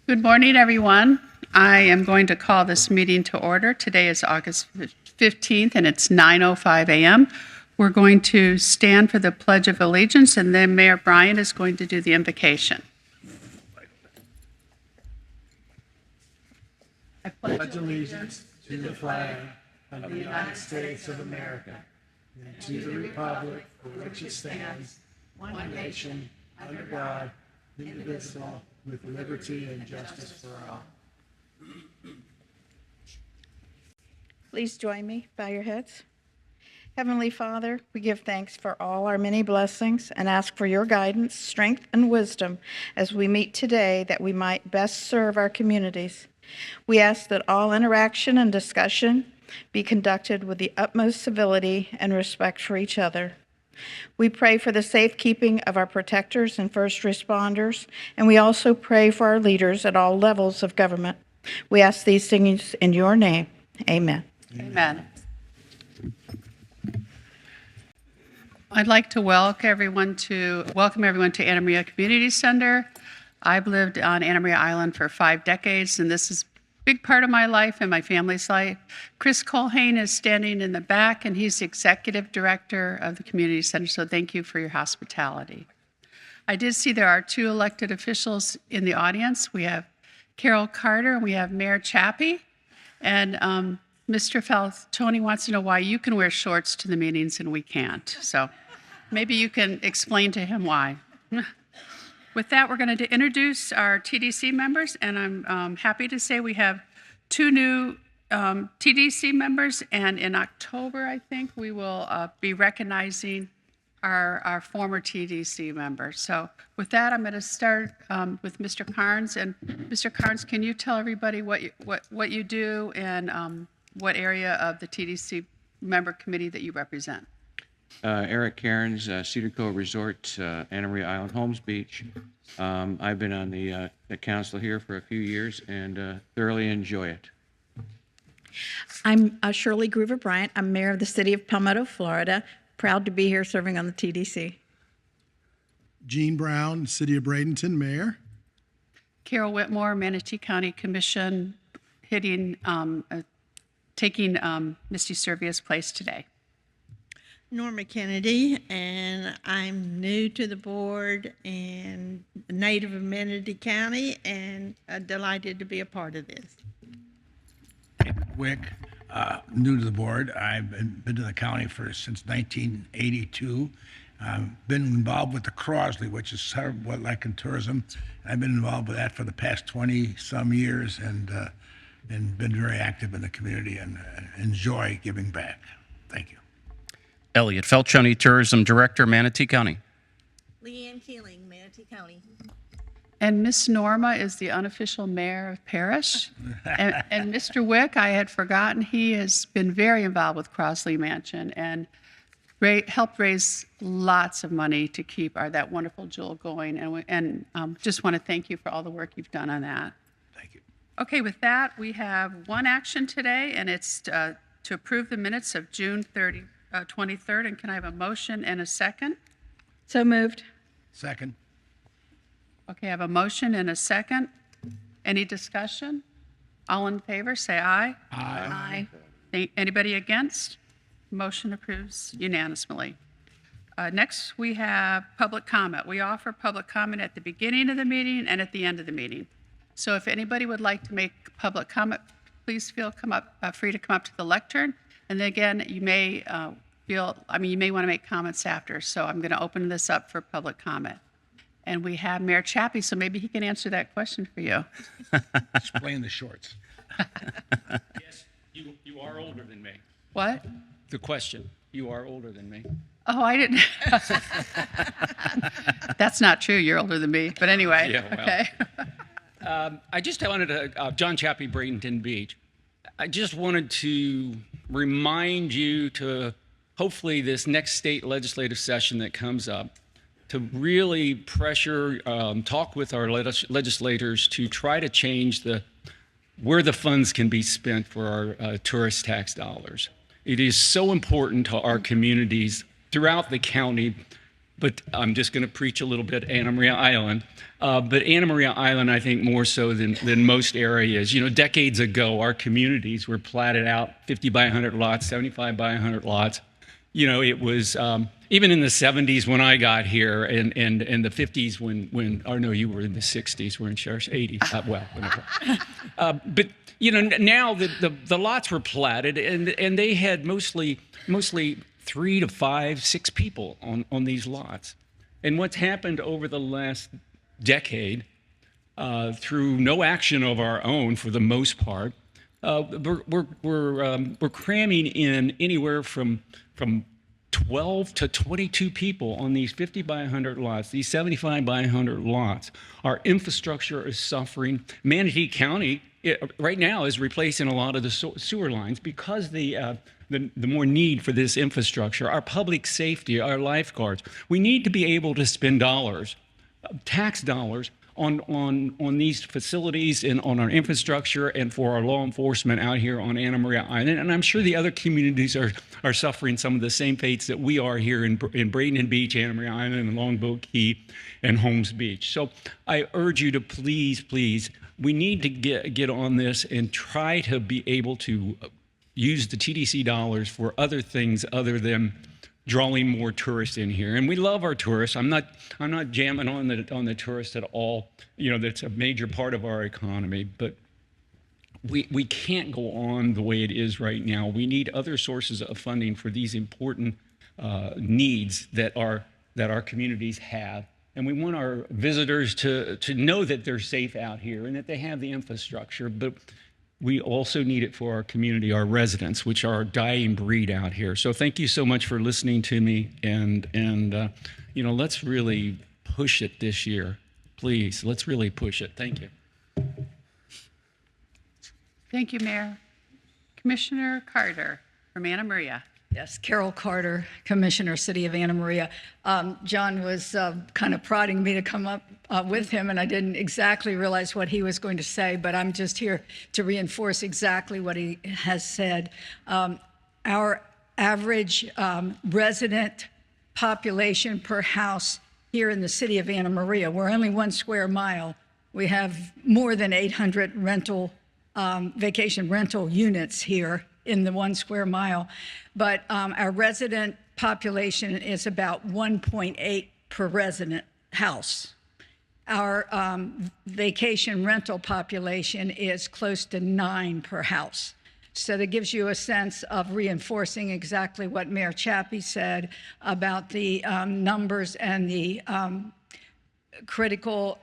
Good morning, everyone. I am going to call this meeting to order. Today is August 15th, and it's 9:05 a.m. We're going to stand for the Pledge of Allegiance, and then Mayor Bryan is going to do the invocation. I pledge allegiance to the flag of the United States of America and to the republic for which it stands, one nation, under God, indivisible, with liberty and justice for all. Please join me. Bow your heads. Heavenly Father, we give thanks for all our many blessings and ask for your guidance, strength, and wisdom as we meet today that we might best serve our communities. We ask that all interaction and discussion be conducted with the utmost civility and respect for each other. We pray for the safekeeping of our protectors and first responders, and we also pray for our leaders at all levels of government. We ask these things in your name. Amen. Amen. I'd like to welcome everyone to Anna Maria Community Center. I've lived on Anna Maria Island for 5 decades, and this is big part of my life and my family's life. Chris Colhane is standing in the back, and he's the executive director of the community center, so thank you for your hospitality. I did see there are 2 elected officials in the audience. We have Carol Carter and we have Mayor Chappie, and Mr. Falcone wants to know why you can wear shorts to the meetings and we can't, so maybe you can explain to him why. With that, we're going to introduce our TDC members, and I'm happy to say we have 2 new TDC members, and in October, I think, we will be recognizing our former TDC members. So with that, I'm going to start with Mr. Carnes. And Mr. Carnes, can you tell everybody what you do and what area of the TDC member committee that you represent? Eric Cairns, Cedar Cove Resort, Anna Maria Island, Holmes Beach. I've been on the council here for a few years and thoroughly enjoy it. I'm Shirley Groover Bryant. I'm mayor of the city of Palmetto, Florida. Proud to be here serving on the TDC. Gene Brown, City of Bradenton, Mayor. Carol Whitmore, Manatee County Commission, taking Misty Servia's place today. Norma Kennedy, and I'm new to the board and native of Manatee County, and delighted to be a part of this. Wick, new to the board. I've been to the county since 1982. Been involved with the Crosley, which is somewhat like in tourism. I've been involved with that for the past 20-some years, and been very active in the community and enjoy giving back. Thank you. Elliot Felchoni, Tourism Director, Manatee County. Leanne Keeling, Manatee County. And Miss Norma is the unofficial mayor of Parrish. and Mr. Wick, I had forgotten, he has been very involved with Crosley Mansion and helped raise lots of money to keep that wonderful jewel going. And just want to thank you for all the work you've done on that. Thank you. Okay, with that, we have one action today, and it's to approve the minutes of June 23rd. And can I have a motion and a second? So moved. Second. Okay, I have a motion and a second. Any discussion? All in favor, say aye. Aye. Anybody against? Motion approves unanimously. Next, we have public comment. We offer public comment at the beginning of the meeting and at the end of the meeting. So if anybody would like to make public comment, please feel free to come up to the lectern. And then again, you may you may want to make comments after. So I'm going to open this up for public comment. And we have Mayor Chappie, so maybe he can answer that question for you. Explain the shorts. Yes, you are older than me. What? The question, you are older than me. Oh, I didn't. That's not true. You're older than me. But anyway, Yeah, well. Okay. I just wanted to, John Chappie, Bradenton Beach. I just wanted to remind you to, hopefully this next state legislative session that comes up, to really pressure, talk with our legislators to try to change where the funds can be spent for our tourist tax dollars. It is so important to our communities throughout the county but I'm just going to preach a little bit Anna Maria Island. But Anna Maria Island, I think more so than most areas. You know, decades ago, our communities were platted out 50 by 100 lots, 75 by 100 lots. You know, it was even in the 70s when I got here, and the 50s when or no, you were in the 60s. We're in Sheriff's 80s. Well, whatever. But you know, now the lots were platted, and they had mostly 3 to 5, 6 people on these lots. And what's happened over the last decade, through no action of our own for the most part, we're cramming in anywhere from 12 to 22 people on these 50 by 100 lots, these 75 by 100 lots. Our infrastructure is suffering. Manatee County right now is replacing a lot of the sewer lines because the more need for this infrastructure, our public safety, our lifeguards. We need to be able to spend dollars, tax dollars, on these facilities and on our infrastructure and for our law enforcement out here on Anna Maria Island. And I'm sure the other communities are suffering some of the same fates that we are here in Bradenton Beach, Anna Maria Island, and Longboat Key, and Holmes Beach. So I urge you to please, we need to get on this and try to be able to use the TDC dollars for other things other than drawing more tourists in here. And we love our tourists. I'm not jamming on the tourists at all. You know, that's a major part of our economy, but we can't go on the way it is right now. We need other sources of funding for these important needs that our communities have. And we want our visitors to know that they're safe out here and that they have the infrastructure, but we also need it for our community, our residents, which are a dying breed out here. So thank you so much for listening to me, and you know, let's really push it this year. Please, let's really push it. Thank you. Thank you, Mayor. Commissioner Carter from Anna Maria. Yes, Carol Carter, Commissioner, City of Anna Maria. John was kind of prodding me to come up with him, and I didn't exactly realize what he was going to say, but I'm just here to reinforce exactly what he has said. Our average resident population per house here in the City of Anna Maria, we're only 1 square mile. We have more than 800 vacation rental units here in the 1 square mile, but our resident population is about 1.8 per resident house. Our vacation rental population is close to 9 per house. So that gives you a sense of reinforcing exactly what Mayor Chappie said about the numbers and the critical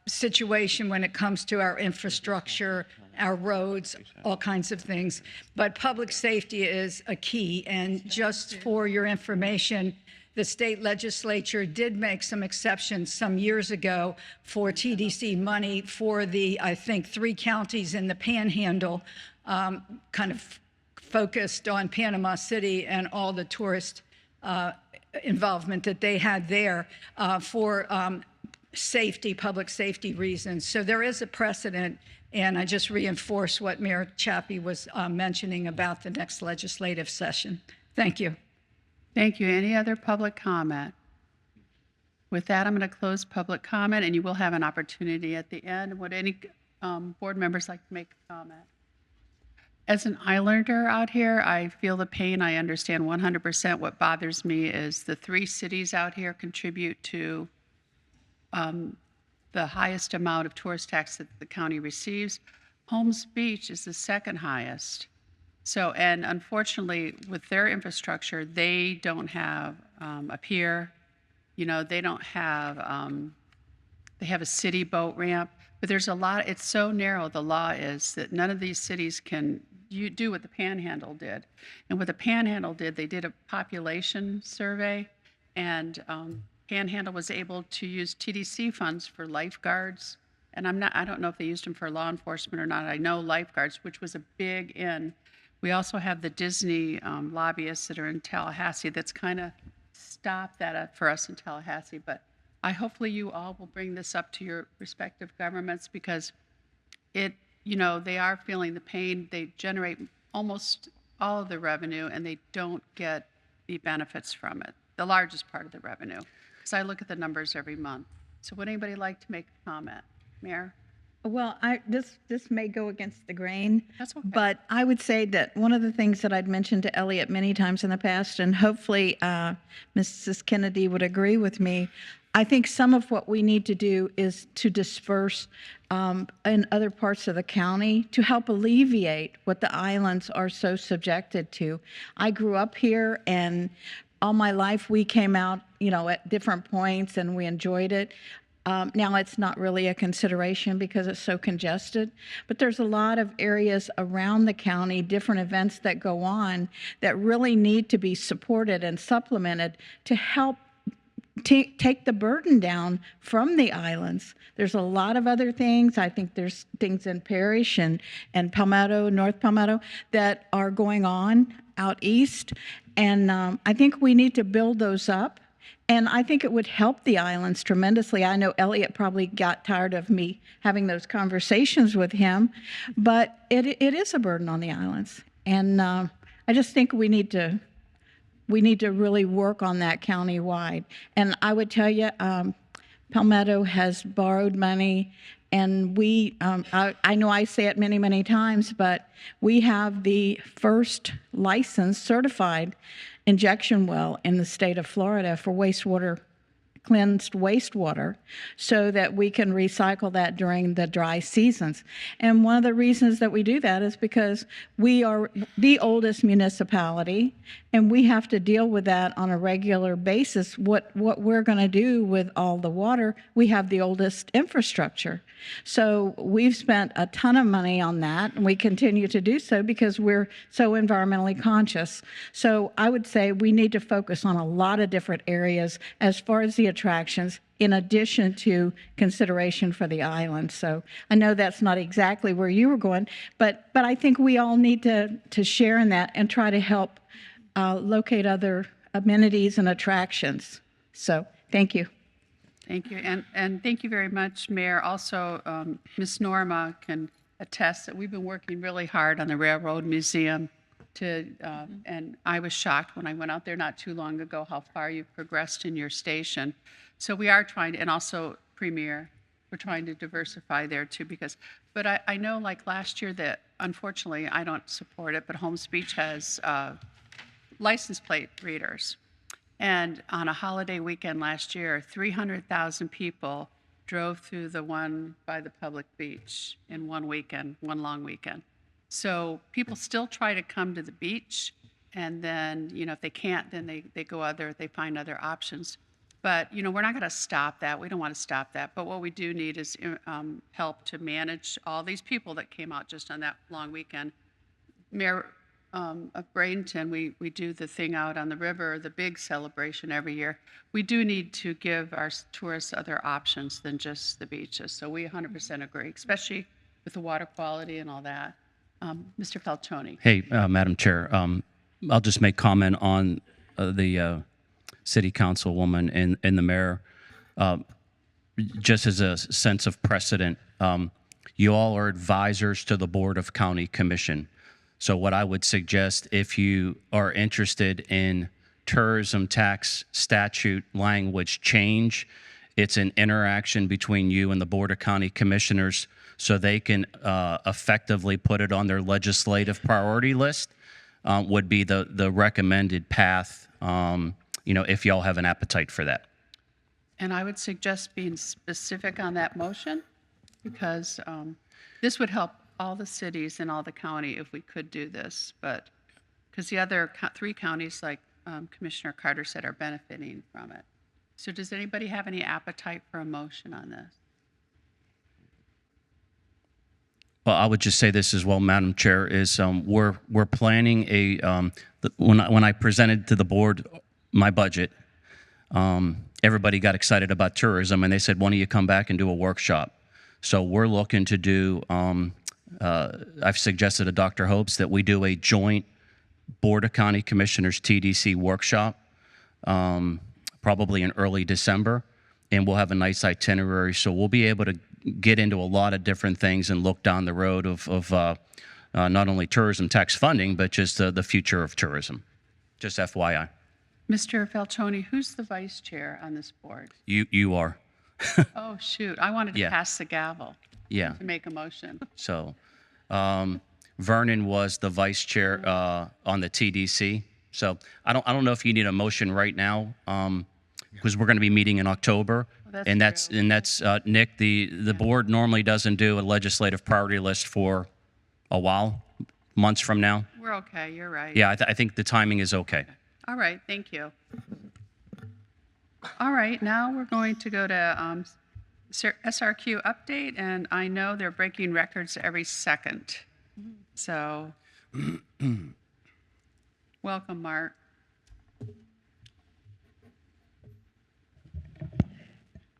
situation when it comes to our infrastructure, our roads, all kinds of things. But public safety is a key. And just for your information, the state legislature did make some exceptions some years ago for TDC money for the, I think, 3 counties in the Panhandle, kind of focused on Panama City and all the tourist involvement that they had there for safety, public safety reasons. So there is a precedent, and I just reinforce what Mayor Chappie was mentioning about the next legislative session. Thank you. Thank you. Any other public comment? With that, I'm going to close public comment, and you will have an opportunity at the end. Would any board members like to make a comment? As an islander out here, I feel the pain. I understand 100%. What bothers me is the 3 cities out here contribute to the highest amount of tourist tax that the county receives. Holmes Beach is the 2nd highest. So, and unfortunately, with their infrastructure, they don't have a pier. You know, they don't have, they have a city boat ramp, but there's a lot, it's so narrow, the law is, that none of these cities can do what the Panhandle did. And what the Panhandle did, they did a population survey, and Panhandle was able to use TDC funds for lifeguards. And I don't know if they used them for law enforcement or not. I know lifeguards, which was a big in. We also have the Disney lobbyists that are in Tallahassee that's kind of stopped that up for us in Tallahassee. But hopefully you all will bring this up to your respective governments, because it, you know, they are feeling the pain. They generate almost all of the revenue, and they don't get the benefits from it, the largest part of the revenue. because I look at the numbers every month. So would anybody like to make a comment? Mayor? Well, this may go against the grain. That's okay. But I would say that one of the things that I'd mentioned to Elliot many times in the past, and hopefully Mrs. Kennedy would agree with me, I think some of what we need to do is to disperse in other parts of the county to help alleviate what the islands are so subjected to. I grew up here, and all my life we came out, at different points, and we enjoyed it. Now it's not really a consideration because it's so congested, but there's a lot of areas around the county, different events that go on that really need to be supported and supplemented to help take the burden down from the islands. There's a lot of other things. I think there's things in Parrish and Palmetto, North Palmetto, that are going on out east. And I think we need to build those up. And I think it would help the islands tremendously. I know Elliot probably got tired of me having those conversations with him, but it is a burden on the islands. And I just think we need to really work on that countywide. And I would tell you, Palmetto has borrowed money, and I know I say it many, many times, but we have the first licensed certified injection well in the state of Florida for cleansed wastewater, so that we can recycle that during the dry seasons. And one of the reasons that we do that is because we are the oldest municipality, and we have to deal with that on a regular basis. What we're going to do with all the water, we have the oldest infrastructure. So we've spent a ton of money on that, and we continue to do so because we're so environmentally conscious. So I would say we need to focus on a lot of different areas as far as the attractions, in addition to consideration for the island. So I know that's not exactly where you were going, but I think we all need to share in that and try to help locate other amenities and attractions. So thank you. Thank you. And thank you very much, Mayor. Also, Ms. Norma can attest that we've been working really hard on the Railroad Museum and I was shocked when I went out there not too long ago how far you've progressed in your station. So we are trying to, and also Premier, we're trying to diversify there too, but I know like last year that unfortunately I don't support it, but Holmes Beach has license plate readers. And on a holiday weekend last year, 300,000 people drove through the one by the public beach in one long weekend. So people still try to come to the beach, and then, if they can't, then they find other options. But, we're not going to stop that. We don't want to stop that. But what we do need is help to manage all these people that came out just on that long weekend. Mayor of Bradenton, we do the thing out on the river, the big celebration every year. We do need to give our tourists other options than just the beaches. So we 100% agree, especially with the water quality and all that. Mr. Faltoni. Hey, Madam Chair, I'll just make comment on the city councilwoman and the mayor. Just as a sense of precedent, you all are advisors to the Board of County Commission. So what I would suggest, if you are interested in tourism tax statute language change, it's an interaction between you and the Board of County Commissioners so they can effectively put it on their legislative priority list, would be the recommended path, if y'all have an appetite for that. And I would suggest being specific on that motion, because this would help all the cities and all the county if we could do this, but because the other three counties, like Commissioner Carter said, are benefiting from it. So does anybody have any appetite for a motion on this? Well, I would just say this as well, Madam Chair, is we're planning when I presented to the board my budget, everybody got excited about tourism, and they said, why don't you come back and do a workshop? So we're looking to do, I've suggested to Dr. Hopes that we do a joint Board of County Commissioners TDC workshop, probably in early December, and we'll have a nice itinerary. So we'll be able to get into a lot of different things and look down the road of not only tourism tax funding, but just the future of tourism. Just FYI. Mr. Falcione, who's the vice chair on this board? You are. Oh, shoot. I wanted to Yeah. pass the gavel Yeah. to make a motion. So, Vernon was the vice chair on the TDC. So I don't know if you need a motion right now, because we're going to be meeting in October, that's and that's true. Nick. The board normally doesn't do a legislative priority list for a while, months from now. We're okay. You're right. Yeah, I think the timing is okay. All right. Thank you. All right. Now we're going to go to SRQ update, and I know they're breaking records every second. So, welcome, Mark.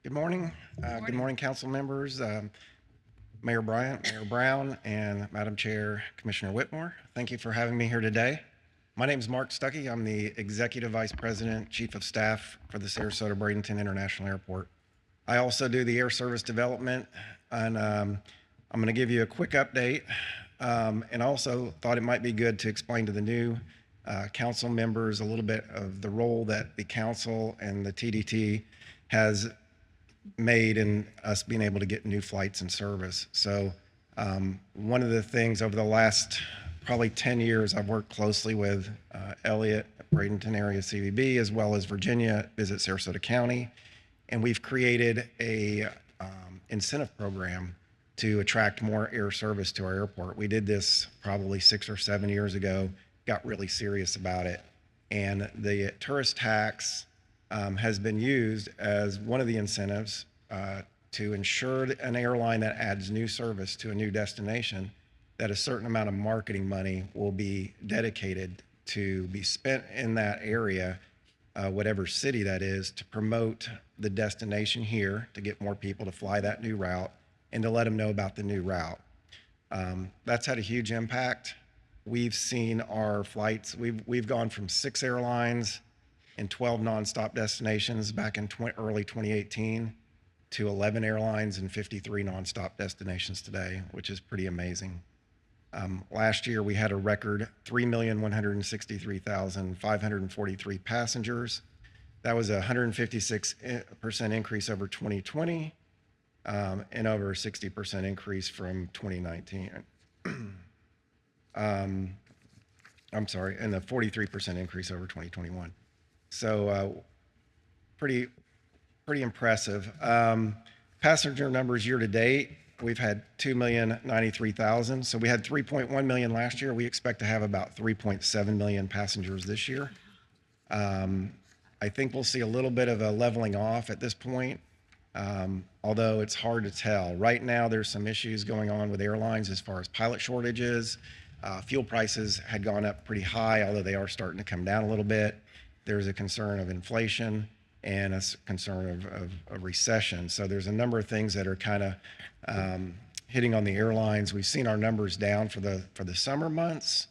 Good morning. Good morning, council members, Mayor Bryant, Mayor Brown, and Madam Chair, Commissioner Whitmore. Thank you for having me here today. My name is Mark Stuckey. I'm the Executive Vice President, Chief of Staff for the Sarasota Bradenton International Airport. I also do the air service development, and I'm going to give you a quick update. And also thought it might be good to explain to the new council members a little bit of the role that the council and the TDT has made in us being able to get new flights in service. So one of the things over the last probably 10 years, I've worked closely with Elliott, Bradenton area CVB, as well as Virginia, Visit Sarasota County. And we've created a incentive program to attract more air service to our airport. We did this probably 6 or 7 years ago, got really serious about it. And the tourist tax has been used as one of the incentives to ensure that an airline that adds new service to a new destination, that a certain amount of marketing money will be dedicated to be spent in that area, whatever city that is, to promote the destination here, to get more people to fly that new route, and to let them know about the new route. That's had a huge impact. We've seen our flights, we've gone from 6 airlines and 12 nonstop destinations back in early 2018 to 11 airlines and 53 nonstop destinations today, which is pretty amazing. Last year, we had a record 3,163,543 passengers. That was a 156% increase over 2020 and over a 60% increase from 2019. I'm sorry, and a 43% increase over 2021. So pretty impressive. Passenger numbers year to date, we've had 2,093,000. So we had 3.1 million last year. We expect to have about 3.7 million passengers this year. I think we'll see a little bit of a leveling off at this point, although it's hard to tell. Right now, there's some issues going on with airlines as far as pilot shortages. Fuel prices had gone up pretty high, although they are starting to come down a little bit. There's a concern of inflation and a concern of a recession. So there's a number of things that are kind of hitting on the airlines. We've seen our numbers down for the summer months,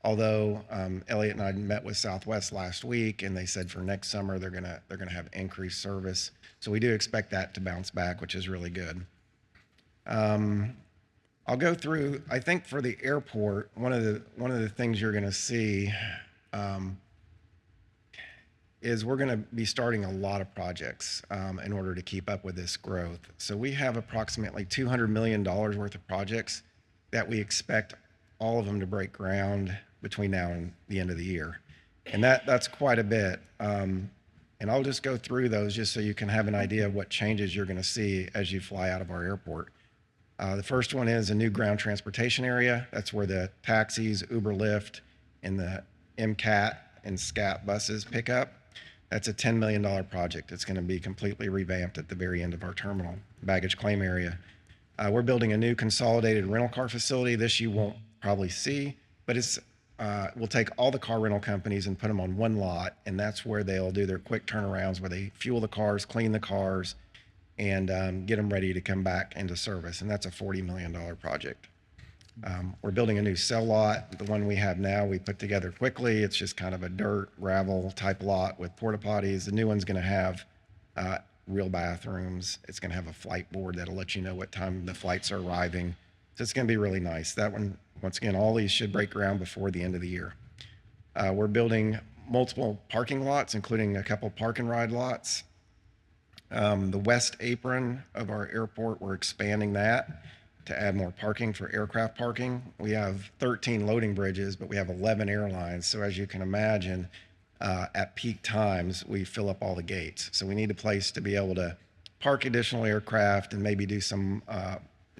although Elliott and I met with Southwest last week, and they said for next summer they're gonna have increased service. So we do expect that to bounce back, which is really good. I'll go through. I think for the airport, one of the things you're going to see is we're going to be starting a lot of projects in order to keep up with this growth. So we have approximately $200 million worth of projects that we expect all of them to break ground between now and the end of the year. And that's quite a bit. And I'll just go through those just so you can have an idea of what changes you're going to see as you fly out of our airport. The first one is a new ground transportation area. That's where the taxis, Uber, Lyft, and the MCAT and SCAT buses pick up. That's a $10 million project. It's going to be completely revamped at the very end of our terminal, baggage claim area. We're building a new consolidated rental car facility. This you won't probably see, but we'll take all the car rental companies and put them on one lot, and that's where they'll do their quick turnarounds where they fuel the cars, clean the cars, and get them ready to come back into service. And that's a $40 million project. We're building a new cell lot. The one we have now, we put together quickly. It's just kind of a dirt, gravel type lot with porta potties. The new one's going to have real bathrooms. It's going to have a flight board that'll let you know what time the flights are arriving. So it's going to be really nice. That one, once again, all these should break ground before the end of the year. We're building multiple parking lots, including a couple park and ride lots. The west apron of our airport, we're expanding that to add more parking for aircraft parking. We have 13 loading bridges, but we have 11 airlines. So as you can imagine, at peak times, we fill up all the gates. So we need a place to be able to park additional aircraft and maybe do some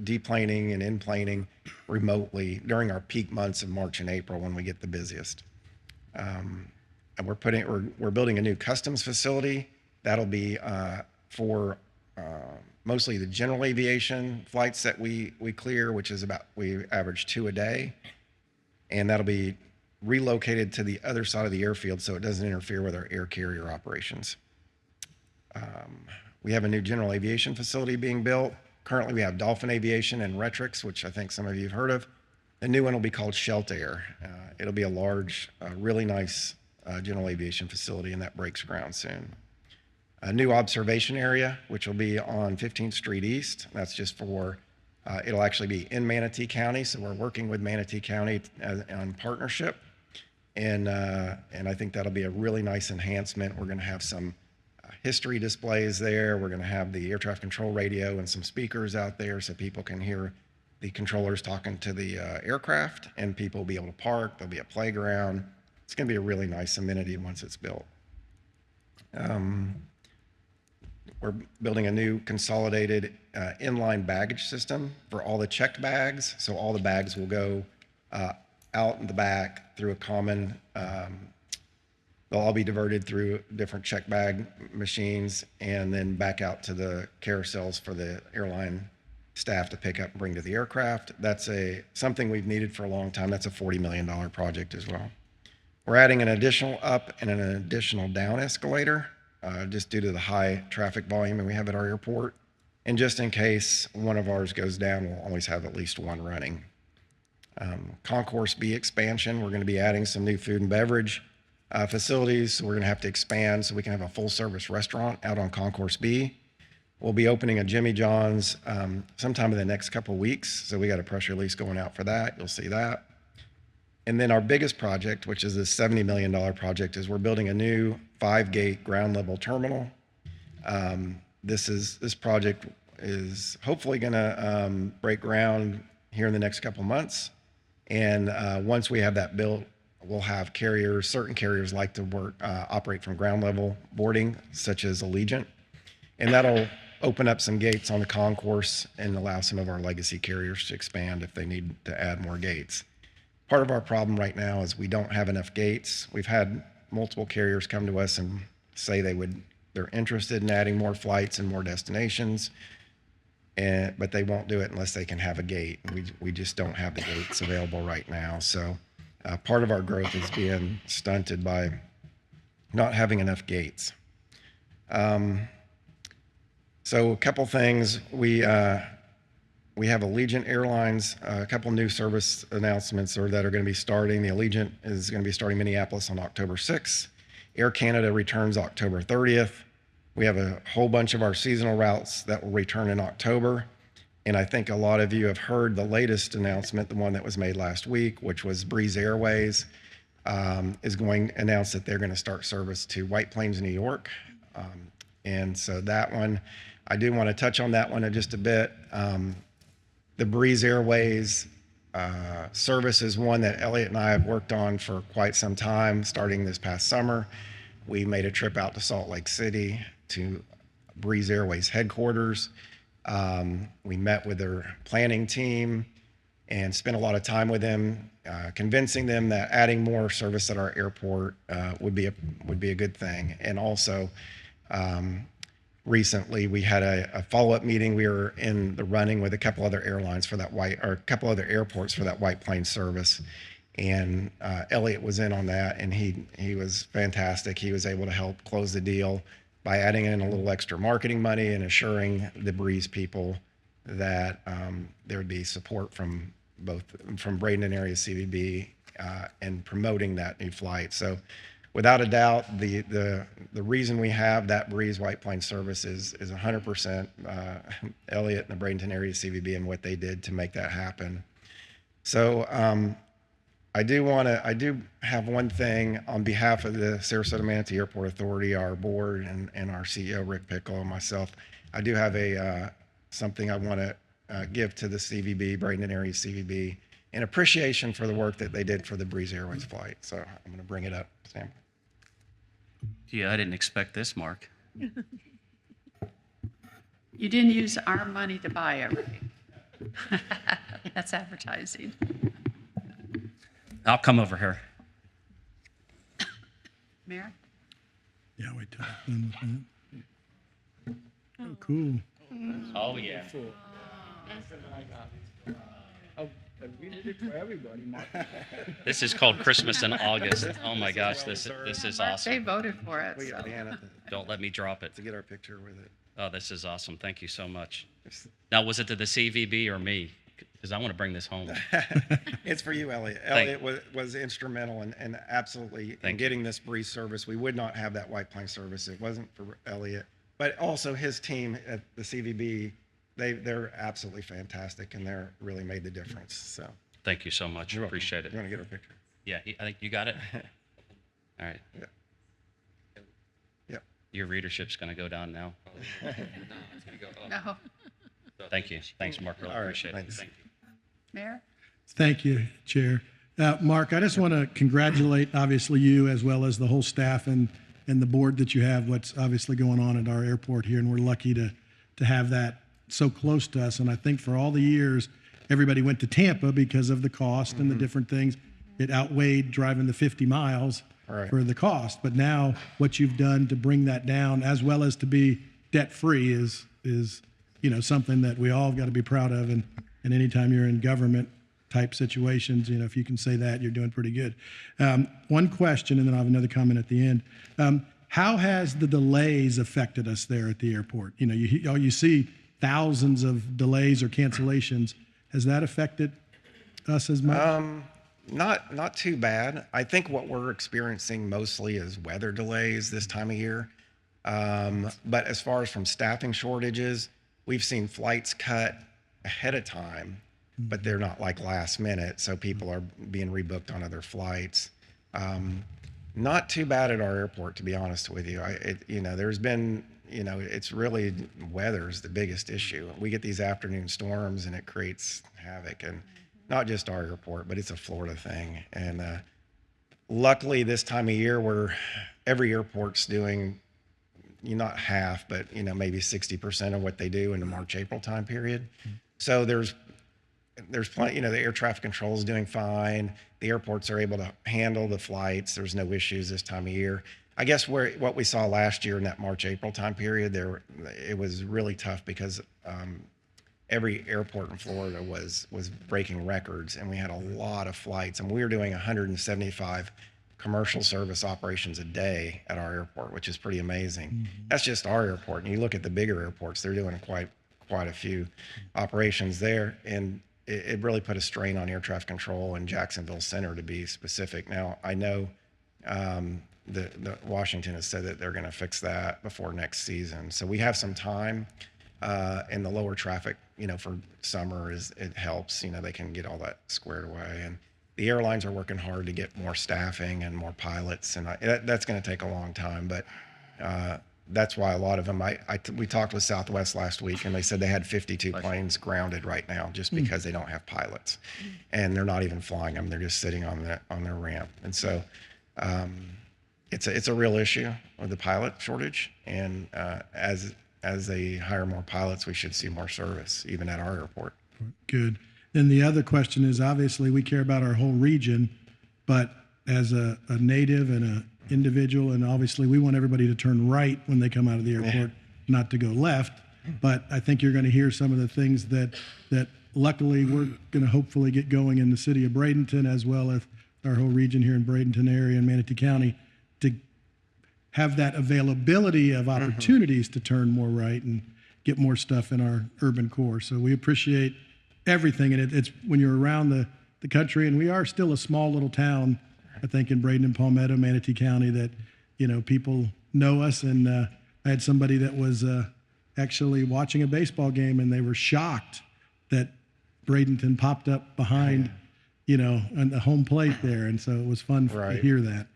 deplaning and enplaning remotely during our peak months of March and April when we get the busiest. And we're building a new customs facility that'll be for mostly the general aviation flights that we clear, which is we average 2 a day, and that'll be relocated to the other side of the airfield so it doesn't interfere with our air carrier operations. We have a new general aviation facility being built. Currently, we have Dolphin Aviation and Retrix, which I think some of you have heard of. The new one will be called Sheltair. It'll be a large, really nice general aviation facility, and that breaks ground soon. A new observation area, which will be on 15th Street East. That's just for, it'll actually be in Manatee County, so we're working with Manatee County on partnership. And I think that'll be a really nice enhancement. We're gonna have some history displays there. We're gonna have the air traffic control radio and some speakers out there so people can hear the controllers talking to the aircraft, and people will be able to park. There'll be a playground. It's gonna be a really nice amenity once it's built. We're building a new consolidated inline baggage system for all the checked bags. So all the bags will go out in the back through a common, they'll all be diverted through different check bag machines and then back out to the carousels for the airline staff to pick up and bring to the aircraft. That's something we've needed for a long time. That's a $40 million project as well. We're adding an additional up and an additional down escalator just due to the high traffic volume that we have at our airport. And just in case one of ours goes down, we'll always have at least one running. Concourse B expansion, we're going to be adding some new food and beverage facilities. So we're going to have to expand so we can have a full service restaurant out on Concourse B. We'll be opening a Jimmy John's sometime in the next couple of weeks. So we got a press release going out for that. You'll see that. And then our biggest project, which is this $70 million project, is we're building a new 5-gate ground level terminal. This project is hopefully going to break ground here in the next couple months. And once we have that built, we'll have carriers, certain carriers like to operate from ground level boarding, such as Allegiant. And that'll open up some gates on the concourse and allow some of our legacy carriers to expand if they need to add more gates. Part of our problem right now is we don't have enough gates. We've had multiple carriers come to us and say they're interested in adding more flights and more destinations, but they won't do it unless they can have a gate. We just don't have the gates available right now. So part of our growth is being stunted by not having enough gates. So a couple things. We have Allegiant Airlines, a couple new service announcements that are going to be starting. The Allegiant is going to be starting Minneapolis on October 6th. Air Canada returns October 30th. We have a whole bunch of our seasonal routes that will return in October. And I think a lot of you have heard the latest announcement, the one that was made last week, which was Breeze Airways is going to announce that they're going to start service to White Plains, New York. And so that one, I do want to touch on that one in just a bit. The Breeze Airways service is one that Elliot and I have worked on for quite some time, starting this past summer. We made a trip out to Salt Lake City to Breeze Airways headquarters. We met with their planning team and spent a lot of time with them, convincing them that adding more service at our airport would be a good thing. And also, recently we had a follow-up meeting. We were in the running with a couple other airlines for that a couple other airports for that White Plains service. And Elliot was in on that, and he was fantastic. He was able to help close the deal by adding in a little extra marketing money and assuring the Breeze people that there would be support from Bradenton area CVB and promoting that new flight. So without a doubt, the reason we have that Breeze White Plains service is 100% Elliot and the Bradenton area CVB and what they did to make that happen. So I do have one thing on behalf of the Sarasota Manatee Airport Authority, our board, and our CEO, Rick Pickle, and myself. I do have something I want to give to the CVB, Bradenton area CVB, in appreciation for the work that they did for the Breeze Airways flight. So I'm going to bring it up, Sam. Yeah, I didn't expect this, Mark. You didn't use our money to buy it, right? That's advertising. I'll come over here. Mayor? Yeah, wait till I'm done with that. Oh, cool. Oh, yeah. This is called Christmas in August. Oh my gosh, this is They awesome. voted for it. We got So. Deanna Don't let me drop it. to get our picture with it. Oh, this is awesome. Thank you so much. Now, was it to the CVB or me? Because I want to bring this home. It's for you, Elliot. Thank- Elliot was instrumental and absolutely in Thank you. getting this Breeze service. We would not have that White Pine service. It wasn't for Elliot, but also his team at the CVB. They're absolutely fantastic, and they're really made the difference. So Thank you so much. you're welcome. Appreciate it. You want to get our picture? Yeah, I think you got it. All right. Yeah. Yep. Your readership's going to go down now. No. Thank you. Thanks, Mark. Really All right, appreciate it. thanks. Thank you. Mayor? Thank you, Chair. Mark, I just want to congratulate, obviously, you as well as the whole staff and the board that you have, what's obviously going on at our airport here, and we're lucky to have that so close to us. And I think for all the years, everybody went to Tampa because of the cost and the different things. It outweighed driving the 50 miles Right. for the cost. But now what you've done to bring that down, as well as to be debt-free, is something that we all got to be proud of. And anytime you're in government type situations, if you can say that, you're doing pretty good. One question, and then I'll have another comment at the end. How has the delays affected us there at the airport? You see thousands of delays or cancellations. Has that affected us as much? Not too bad. I think what we're experiencing mostly is weather delays this time of year. But as far as from staffing shortages, we've seen flights cut ahead of time, but they're not like last minute. So people are being rebooked on other flights. Not too bad at our airport, to be honest with you. There's been, it's really weather's the biggest issue. We get these afternoon storms and it creates havoc, and not just our airport, but it's a Florida thing. And luckily this time of year where every airport's doing, not half, but maybe 60% of what they do in the March, April time period. So there's plenty, the air traffic control is doing fine. The airports are able to handle the flights. There's no issues this time of year. I guess what we saw last year in that March, April time period, it was really tough because every airport in Florida was breaking records, and we had a lot of flights, and we were doing 175 commercial service operations a day at our airport, which is pretty amazing. That's just our airport. And you look at the bigger airports, they're doing quite a few operations there, and it really put a strain on air traffic control in Jacksonville Center, to be specific. Now, I know the Washington has said that they're going to fix that before next season. So we have some time, and the lower traffic, for summer it helps. They can get all that squared away. And the airlines are working hard to get more staffing and more pilots, and that's going to take a long time. But that's why a lot of them. We talked with Southwest last week, and they said they had 52 planes grounded right now just because they don't have pilots, and they're not even flying them. They're just sitting on their ramp. And so it's a real issue with the pilot shortage. And as they hire more pilots, we should see more service even at our airport. Good. Then the other question is, obviously we care about our whole region, but as a native and an individual, and obviously we want everybody to turn right when they come out of the airport, not to go left. But I think you're going to hear some of the things that luckily we're going to hopefully get going in the city of Bradenton, as well as our whole region here in Bradenton area and Manatee County, to have that availability of opportunities to turn more right and get more stuff in our urban core. So we appreciate everything. And it's when you're around the country, and we are still a small little town, I think, in Bradenton, Palmetto, Manatee County, that, people know us. And I had somebody that was actually watching a baseball game, and they were shocked that Bradenton popped up behind on the home plate there. And so it was fun to Right. hear that.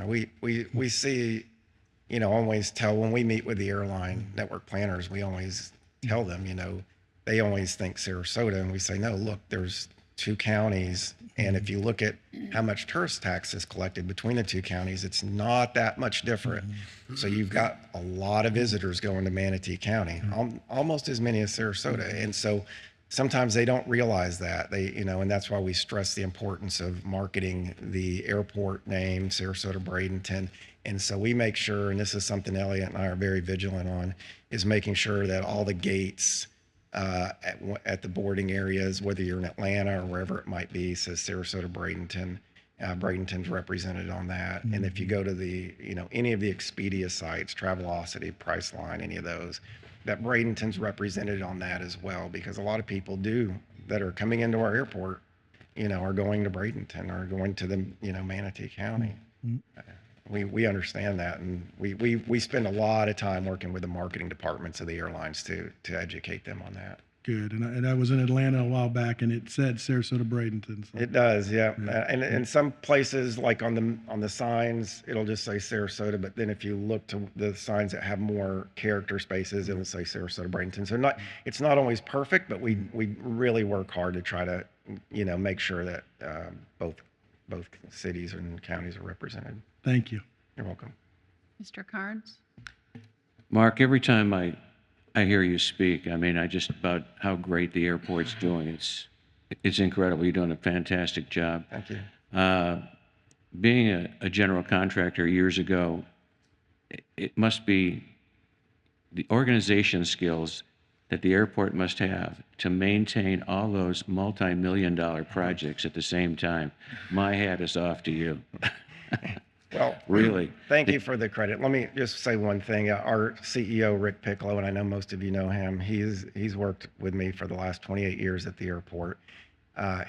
We see, always tell when we meet with the airline network planners, we always tell them, they always think Sarasota, and we say, no, look, there's 2 counties, and if you look at how much tourist tax is collected between the 2 counties, it's not that much different. So you've got a lot of visitors going to Manatee County, almost as many as Sarasota, and so sometimes they don't realize that and that's why we stress the importance of marketing the airport name, Sarasota Bradenton. And so we make sure, and this is something Elliot and I are very vigilant on, is making sure that all the gates at the boarding areas, whether you're in Atlanta or wherever it might be, says Sarasota Bradenton. Bradenton's represented on that. And if you go to the, any of the Expedia sites, Travelocity, Priceline, any of those, that Bradenton's represented on that as well, because a lot of people that are coming into our airport, are going to Bradenton or going to the, Manatee County. We understand that, and we spend a lot of time working with the marketing departments of the airlines to educate them on that. Good. And I was in Atlanta a while back, and it said Sarasota Bradenton. So. It does, yeah. And some places, like on the signs, it'll just say Sarasota. But then if you look to the signs that have more character spaces, it'll say Sarasota Bradenton. So it's not always perfect, but we really work hard to try to make sure that both cities and counties are represented. Thank you. You're welcome. Mr. Carnes? Mark, every time I hear you speak, I just about how great the airport's doing. It's incredible. You're doing a fantastic job. Thank you. Being a general contractor years ago, it must be the organization skills that the airport must have to maintain all those multi-million-dollar projects at the same time. My hat is off to you. Well, really. Thank you for the credit. Let me just say one thing. Our CEO, Rick Piccolo, and I know most of you know him, he's worked with me for the last 28 years at the airport.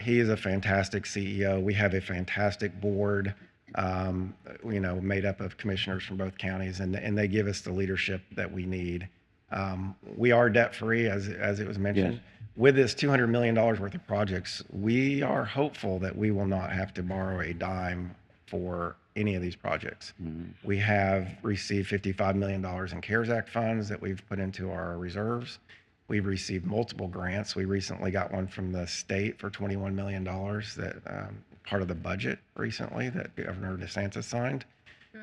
He is a fantastic CEO. We have a fantastic board, made up of commissioners from both counties, and they give us the leadership that we need. We are debt-free, as it was mentioned. Yes. With this $200 million worth of projects, we are hopeful that we will not have to borrow a dime for any of these projects. We have received $55 million in CARES Act funds that we've put into our reserves. We've received multiple grants. We recently got one from the state for $21 million that part of the budget recently that Governor DeSantis signed.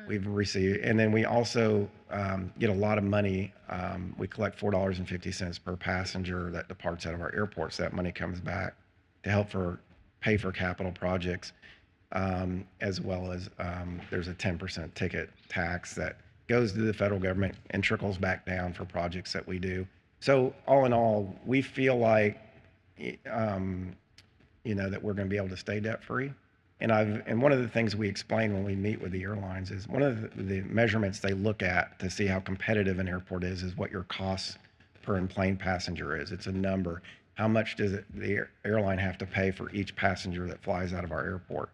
We've received, and then we also get a lot of money. We collect $4.50 per passenger that departs out of our airports. That money comes back to help pay for capital projects. As well as there's a 10% ticket tax that goes to the federal government and trickles back down for projects that we do. So all in all, we feel like, that we're going to be able to stay debt free. And one of the things we explain when we meet with the airlines is one of the measurements they look at to see how competitive an airport is what your cost per enplaned passenger is. It's a number. How much does the airline have to pay for each passenger that flies out of our airport?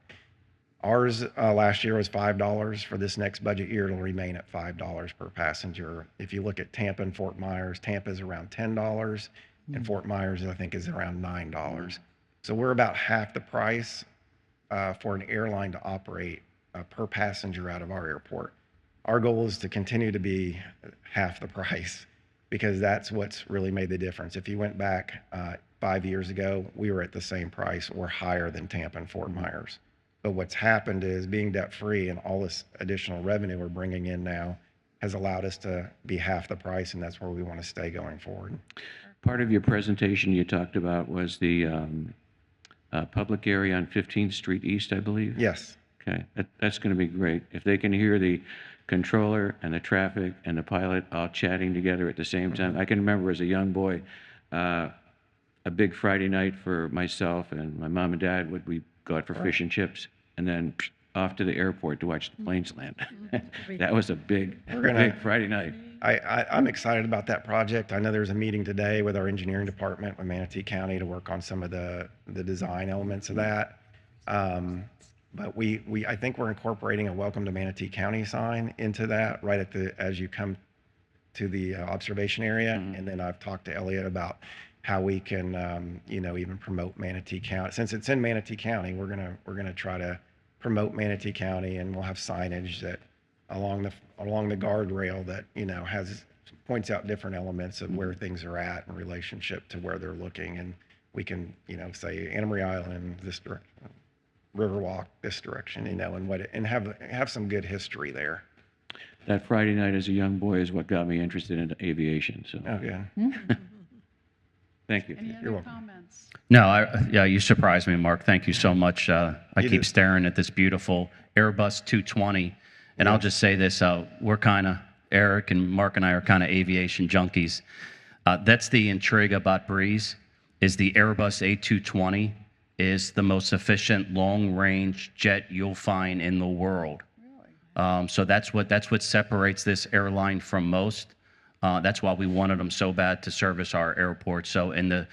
Ours last year was $5. For this next budget year, it'll remain at $5 per passenger. If you look at Tampa and Fort Myers, Tampa is around $10, and Fort Myers, I think, is around $9. So we're about half the price for an airline to operate per passenger out of our airport. Our goal is to continue to be half the price because that's what's really made the difference. If you went back 5 years ago, we were at the same price or higher than Tampa and Fort Myers. But what's happened is being debt-free and all this additional revenue we're bringing in now has allowed us to be half the price, and that's where we want to stay going forward. Part of your presentation you talked about was the public area on 15th Street East, I believe? Yes. Okay, that's going to be great. If they can hear the controller and the traffic and the pilot all chatting together at the same time. I can remember as a young boy, a big Friday night for myself and my mom and dad we'd go out for fish and chips and then off to the airport to watch the planes land. That was a big Friday night. I'm excited about that project. I know there's a meeting today with our engineering department with Manatee County to work on some of the design elements of that. But I think we're incorporating a welcome to Manatee County sign into that right as you come to the observation area. And then I've talked to Elliot about how we can, even promote Manatee County. Since it's in Manatee County, we're gonna try to promote Manatee County, and we'll have signage that along the guardrail that points out different elements of where things are at in relationship to where they're looking, and we can say Anna Maria Island this direction, Riverwalk this direction, and have some good history there. That Friday night as a young boy is what got me interested in aviation. So Okay. thank you. Any other You're welcome. comments? No, yeah, you surprised me, Mark. Thank you so much. I You keep did. staring at this beautiful Airbus 220, and I'll just say this: Eric and Mark and I are kind of aviation junkies. That's the intrigue about Breeze. Is the Airbus A220 is the most efficient long-range jet you'll find in the world. So that's what separates this airline from most. That's why we wanted them so bad to service our airport. So the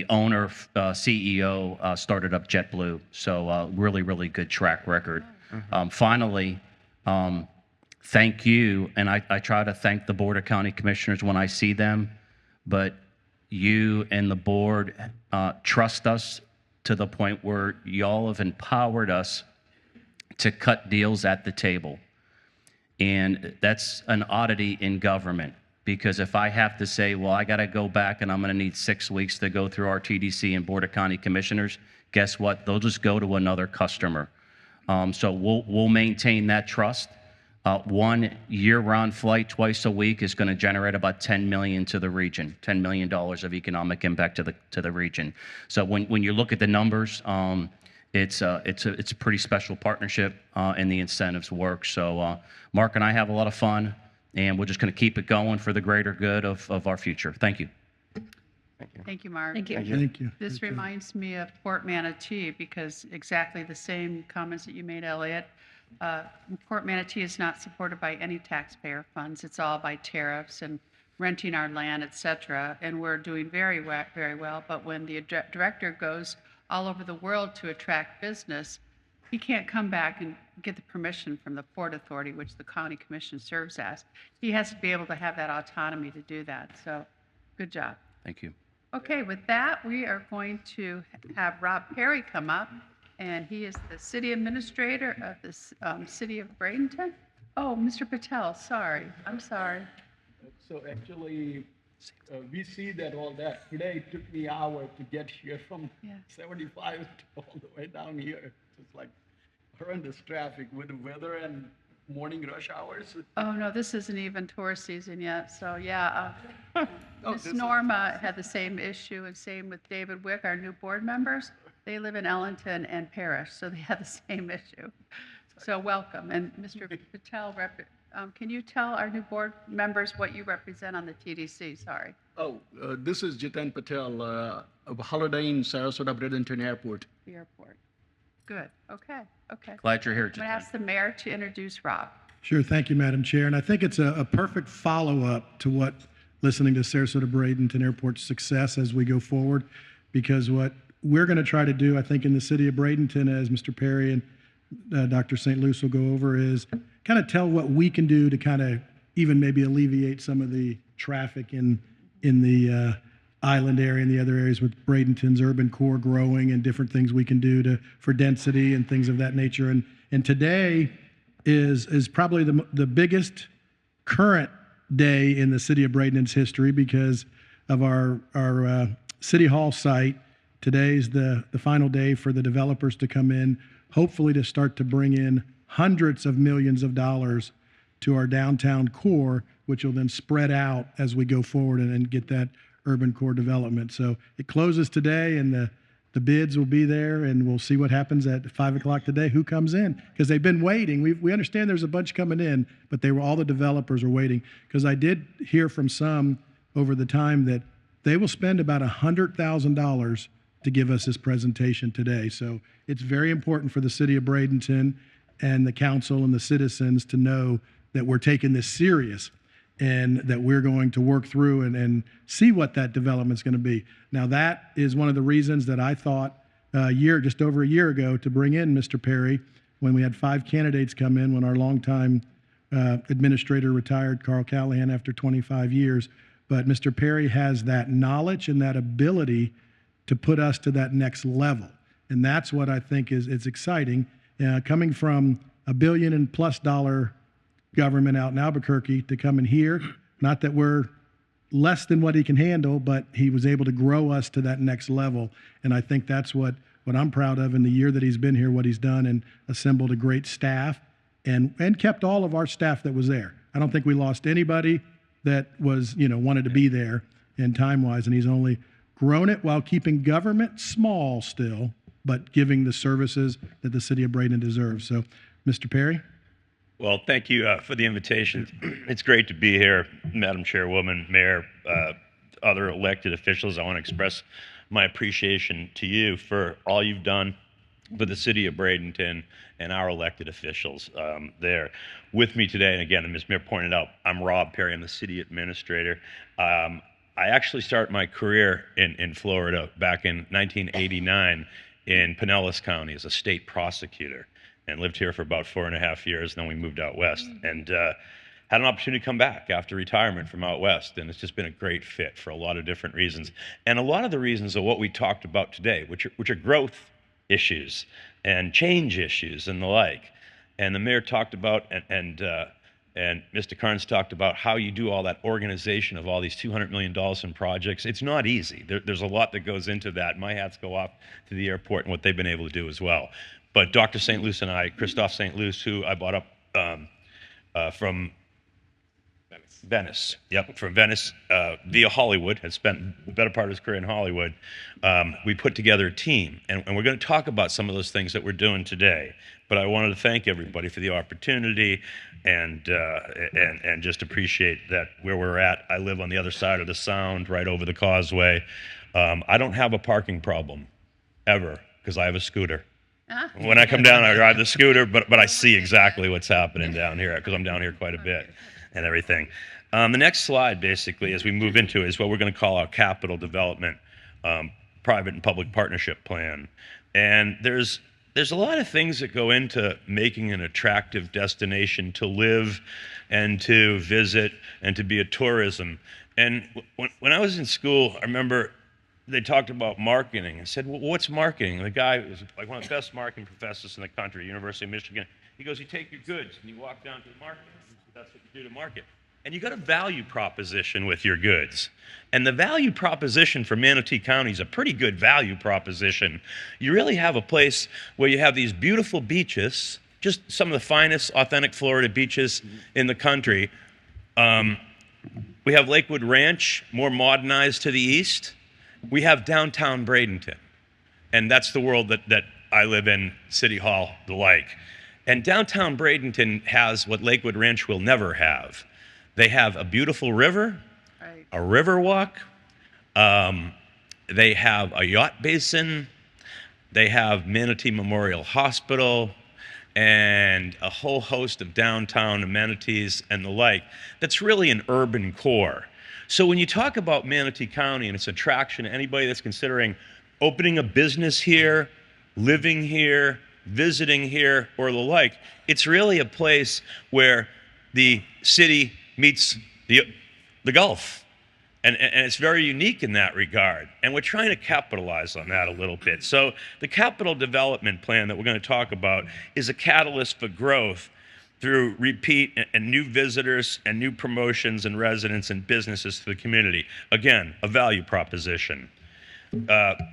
owner CEO started up JetBlue. So really good track record. Finally, thank you, and I try to thank the Board of County Commissioners when I see them, but you and the board trust us to the point where y'all have empowered us to cut deals at the table. And that's an oddity in government, because if I have to say, well, I got to go back and I'm going to need 6 weeks to go through our TDC and Board of County Commissioners, guess what? They'll just go to another customer. So we'll maintain that trust. One year-round flight twice a week is going to generate about $10 million to the region, $10 million of economic impact to the region. So when you look at the numbers, it's a pretty special partnership, and the incentives work. So Mark and I have a lot of fun, and we're just going to keep it going for the greater good of our future. Thank you. Thank you, Mark. Thank you. Thank you. This reminds me of Port Manatee, because exactly the same comments that you made, Elliot. Port Manatee is not supported by any taxpayer funds. It's all by tariffs and renting our land, et cetera. And we're doing very well. But when the director goes all over the world to attract business, he can't come back and get the permission from the Port Authority, which the county commission serves as. He has to be able to have that autonomy to do that. So good job. Thank you. Okay, with that, we are going to have Rob Perry come up, and he is the city administrator of the city of Bradenton. Oh, Mr. Patel, sorry. I'm sorry. So actually, we see that all that. Today it took me an hour to get here from 75 to all the way down here. It's like horrendous traffic with the weather and morning rush hours. Oh, no, this isn't even tourist season yet, so yeah. Miss this Norma had the same issue, and same with David Wick, our new board members. They live in Ellington and Parrish, so they have the same issue. So welcome. And Mr. Patel, can you tell our new board members what you represent on the TDC? Sorry. Oh, this is Jitan Patel of Holiday Inn, Sarasota Bradenton Airport. The airport. Good. Okay. Glad you're here, I'm going to Jitan. ask the mayor to introduce Rob. Sure. Thank you, Madam Chair. And I think it's a perfect follow-up to what listening to Sarasota Bradenton Airport's success as we go forward, because what we're going to try to do, I think, in the city of Bradenton, as Mr. Perry and Dr. St. Luce will go over, is kind of tell what we can do to kind of even maybe alleviate some of the traffic in the island area and the other areas with Bradenton's urban core growing, and different things we can do for density and things of that nature. And today is probably the biggest current day in the city of Bradenton's history, because of our city hall site. Today's the final day for the developers to come in, hopefully to start to bring in hundreds of millions of dollars to our downtown core, which will then spread out as we go forward and get that urban core development. So it closes today, and the bids will be there, and we'll see what happens at 5 o'clock today, who comes in, because they've been waiting. We understand there's a bunch coming in, but all the developers are waiting, because I did hear from some over the time that they will spend about $100,000 to give us this presentation today. So it's very important for the city of Bradenton and the council and the citizens to know that we're taking this serious, and that we're going to work through and see what that development's going to be. Now, that is one of the reasons that I thought just over a year ago, to bring in Mr. Perry, when we had 5 candidates come in, when our longtime administrator retired, Carl Callahan, after 25 years. but Mr. Perry has that knowledge and that ability to put us to that next level. And that's what I think is exciting. Coming from $1 billion and plus government out in Albuquerque to come in here, not that we're less than what he can handle, but he was able to grow us to that next level. And I think that's what I'm proud of in the year that he's been here, what he's done, and assembled a great staff and kept all of our staff that was there. I don't think we lost anybody that was, wanted to be there in time-wise, and he's only grown it while keeping government small still, but giving the services that the city of Bradenton deserves. So, Mr. Perry? Well, thank you for the invitation. It's great to be here, Madam Chairwoman, Mayor, other elected officials. I want to express my appreciation to you for all you've done for the city of Bradenton and our elected officials there. With me today, and again, as Mayor pointed out, I'm Rob Perry. I'm the city administrator. I actually started my career in Florida back in 1989 in Pinellas County as a state prosecutor, and lived here for about 4.5 years. Then we moved out west and had an opportunity to come back after retirement from out west. And it's just been a great fit for a lot of different reasons. And a lot of the reasons are what we talked about today, which are growth issues and change issues and the like. And the mayor talked about, and Mr. Carnes talked about how you do all that organization of all these $200 million in projects. It's not easy. There's a lot that goes into that. My hats go off to the airport and what they've been able to do as well. But Dr. St. Luce and I, Christophe St. Luce, who I bought up from Venice. Yep, from Venice via Hollywood, had spent the better part of his career in Hollywood. We put together a team, and we're going to talk about some of those things that we're doing today. But I wanted to thank everybody for the opportunity and just appreciate that where we're at. I live on the other side of the Sound, right over the causeway. I don't have a parking problem, ever, because I have a scooter. When I come down, I drive the scooter, but I see exactly what's happening down here because I'm down here quite a bit and everything. The next slide, basically, as we move into it, is what we're going to call our capital development private and public partnership plan. And there's a lot of things that go into making an attractive destination to live and to visit and to be a tourism. And when I was in school, I remember they talked about marketing. I said, well, what's marketing? And the guy was like one of the best marketing professors in the country, University of Michigan. He goes, you take your goods and you walk down to the market. That's what you do to market. And you got a value proposition with your goods. And the value proposition for Manatee County is a pretty good value proposition. You really have a place where you have these beautiful beaches, just some of the finest authentic Florida beaches in the country. We have Lakewood Ranch, more modernized to the east. We have downtown Bradenton, and that's the world that I live in, City Hall, the like. And downtown Bradenton has what Lakewood Ranch will never have. They have a beautiful river, a Riverwalk, they have a yacht basin, they have Manatee Memorial Hospital, and a whole host of downtown amenities and the like. That's really an urban core. So when you talk about Manatee County and its attraction to anybody that's considering opening a business here, living here, visiting here, or the like, it's really a place where the city meets the Gulf. And it's very unique in that regard. And we're trying to capitalize on that a little bit. So the capital development plan that we're going to talk about is a catalyst for growth through repeat and new visitors and new promotions and residents and businesses to the community. Again, a value proposition. Mr.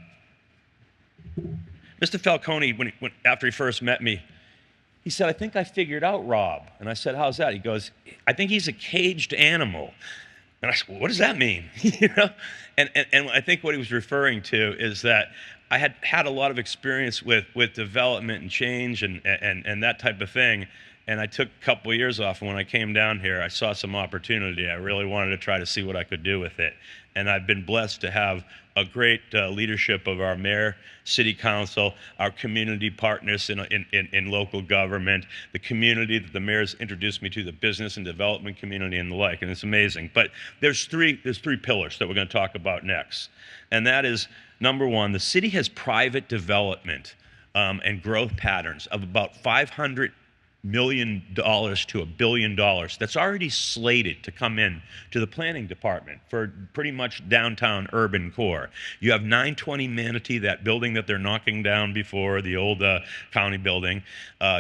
Falcone, after he first met me, he said, I think I figured out Rob. And I said, how's that? He goes, I think he's a caged animal. And I said, well, what does that mean? You know? And I think what he was referring to is that I had a lot of experience with development and change and that type of thing. And I took a couple of years off, and when I came down here, I saw some opportunity. I really wanted to try to see what I could do with it. And I've been blessed to have a great leadership of our mayor, city council, our community partners in local government, the community that the mayor's introduced me to, the business and development community and the like, and it's amazing. But there's three pillars that we're going to talk about next. And that is, number one, the city has private development and growth patterns of about 500 million to $1 billion that's already slated to come in to the planning department for pretty much downtown urban core. You have 920 Manatee, that building that they're knocking down before, the old county building.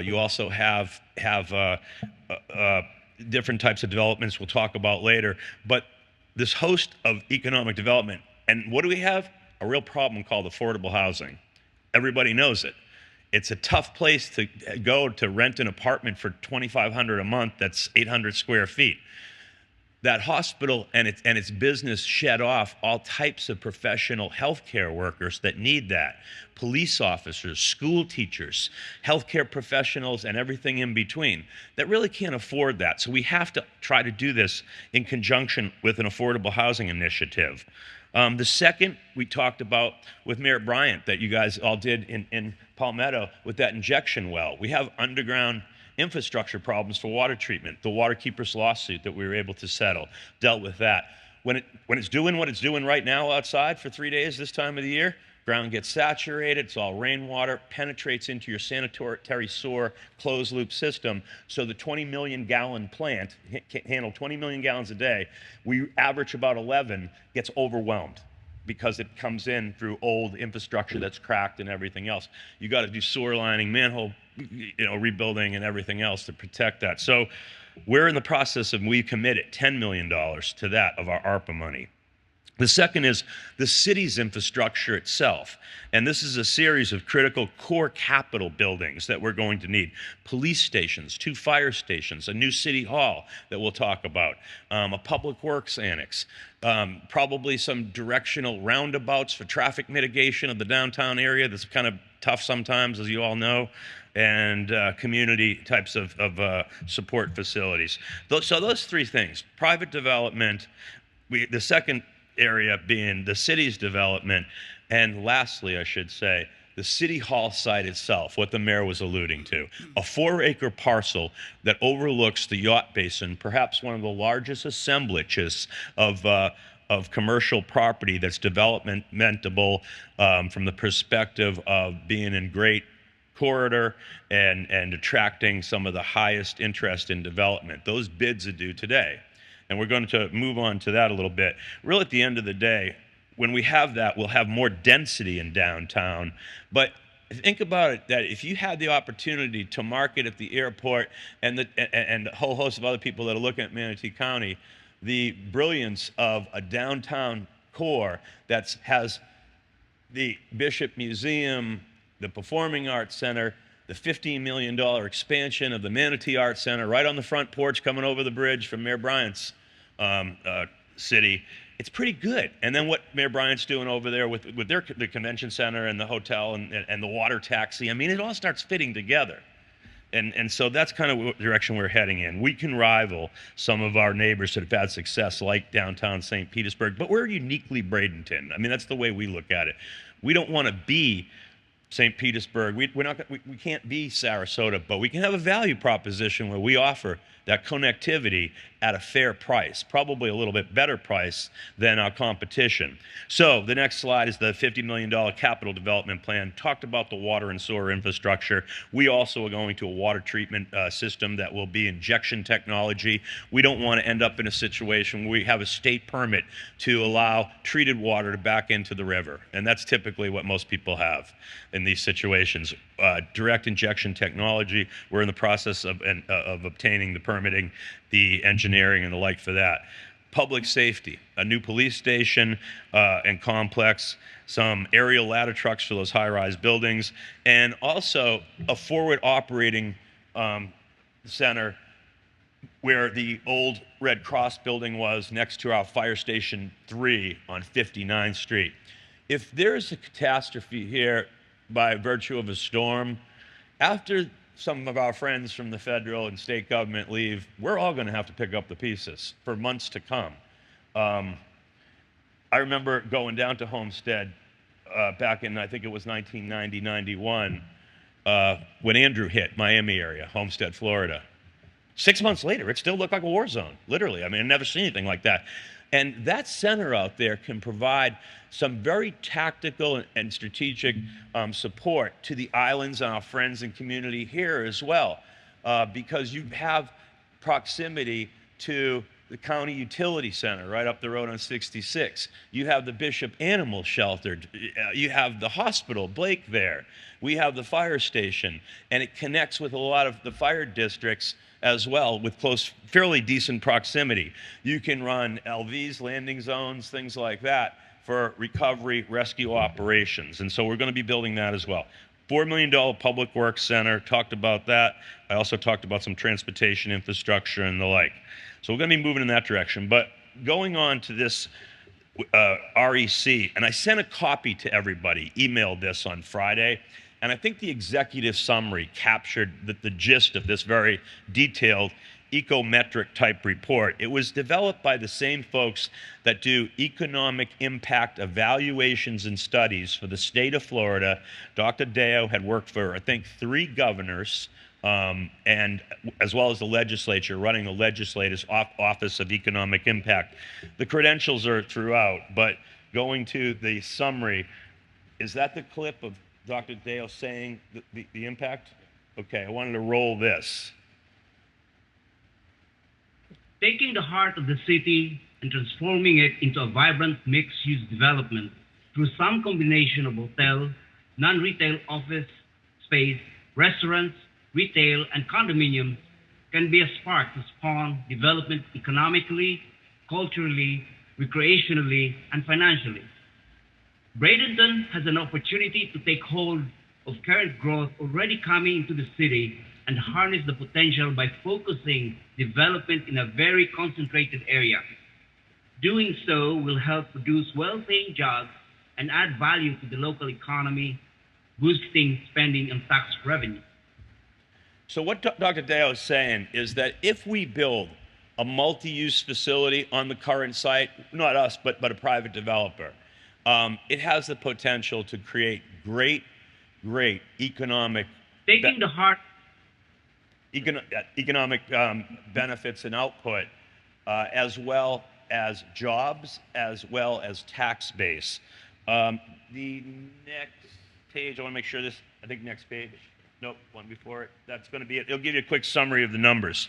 You also have different types of developments we'll talk about later. But this host of economic development, and what do we have? A real problem called affordable housing. Everybody knows it. It's a tough place to go to rent an apartment for $2,500 a month. That's 800 square feet. That hospital and its business shed off all types of professional healthcare workers that need that. Police officers, school teachers, healthcare professionals, and everything in between that really can't afford that. So we have to try to do this in conjunction with an affordable housing initiative. The second we talked about with Mayor Bryant that you guys all did in Palmetto with that injection well. We have underground infrastructure problems for water treatment. The Waterkeepers lawsuit that we were able to settle dealt with that. When it's doing what it's doing right now outside for 3 days this time of the year, ground gets saturated, it's all rainwater, penetrates into your sanitary sewer closed loop system. So the 20 million gallon plant can handle 20 million gallons a day. We average about 11, gets overwhelmed because it comes in through old infrastructure that's cracked and everything else. You got to do sewer lining, manhole, rebuilding and everything else to protect that. So we're in the process of, we committed $10 million to that of our ARPA money. The second is the city's infrastructure itself. And this is a series of critical core capital buildings that we're going to need. Police stations, 2 fire stations, a new city hall that we'll talk about, a public works annex, probably some directional roundabouts for traffic mitigation of the downtown area that's kind of tough sometimes, as you all know, and community types of support facilities. So those 3 things, private development, the second area being the city's development, and lastly, I should say, the city hall site itself, what the mayor was alluding to, a 4-acre parcel that overlooks the yacht basin, perhaps one of the largest assemblages of commercial property that's developmentable from the perspective of being in great corridor and attracting some of the highest interest in development. Those bids are due today. And we're going to move on to that a little bit. Really, at the end of the day, when we have that, we'll have more density in downtown. But think about it, that if you had the opportunity to market at the airport and a whole host of other people that are looking at Manatee County, the brilliance of a downtown core that has the Bishop Museum, the Performing Arts Center, the $15 million expansion of the Manatee Arts Center right on the front porch coming over the bridge from Mayor Bryant's city, it's pretty good. And then what Mayor Bryant's doing over there with the convention center and the hotel and the water taxi, I mean, it all starts fitting together. And so that's kind of what direction we're heading in. We can rival some of our neighbors that have had success, like downtown St. Petersburg, but we're uniquely Bradenton. I mean, that's the way we look at it. We don't want to be St. Petersburg. We can't be Sarasota, but we can have a value proposition where we offer that connectivity at a fair price, probably a little bit better price than our competition. So the next slide is the $50 million capital development plan. Talked about the water and sewer infrastructure. We also are going to a water treatment system that will be injection technology. We don't want to end up in a situation where we have a state permit to allow treated water to back into the river. And that's typically what most people have in these situations. Direct injection technology. We're in the process of obtaining the permitting, the engineering, and the like for that. Public safety, a new police station and complex, some aerial ladder trucks for those high-rise buildings, and also a forward operating center where the old Red Cross building was next to our Fire Station 3 on 59th Street. If there's a catastrophe here by virtue of a storm, after some of our friends from the federal and state government leave, we're all going to have to pick up the pieces for months to come. I remember going down to Homestead back in, I think it was 1990, 91, when Andrew hit Miami area, Homestead, Florida. 6 months later, it still looked like a war zone, literally. I mean, I've never seen anything like that. And that center out there can provide some very tactical and strategic support to the islands and our friends and community here as well. because you have proximity to the county utility center right up the road on 66. You have the Bishop Animal Shelter. You have the hospital, Blake, there. We have the fire station, and it connects with a lot of the fire districts as well with close, fairly decent proximity. You can run LVs, landing zones, things like that for recovery, rescue operations. And so we're going to be building that as well. $4 million public works center, talked about that. I also talked about some transportation infrastructure and the like. So we're going to be moving in that direction. But going on to this REC, and I sent a copy to everybody, emailed this on Friday, and I think the executive summary captured the gist of this very detailed ecometric type report. It was developed by the same folks that do economic impact evaluations and studies for the state of Florida. Dr. Deo had worked for, I think, 3 governors, and as well as the legislature, running the legislature's Office of Economic Impact. The credentials are throughout, but going to the summary, is that the clip of Dr. Deo saying the impact? Okay, I wanted to roll this. Taking the heart of the city and transforming it into a vibrant mixed-use development through some combination of hotel, non-retail office space, restaurants, retail, and condominiums can be a spark to spawn development economically, culturally, recreationally, and financially. Bradenton has an opportunity to take hold of current growth already coming into the city and harness the potential by focusing development in a very concentrated area. Doing so will help produce well-paying jobs and add value to the local economy, boosting spending and tax revenue. So what Dr. Deo is saying is that if we build a multi-use facility on the current site, not us, but a private developer, it has the potential to create great economic economic benefits and output, as well as jobs, as well as tax base. The next page, I want to make sure this, I think next page. Nope, one before it. That's going to be it. It'll give you a quick summary of the numbers.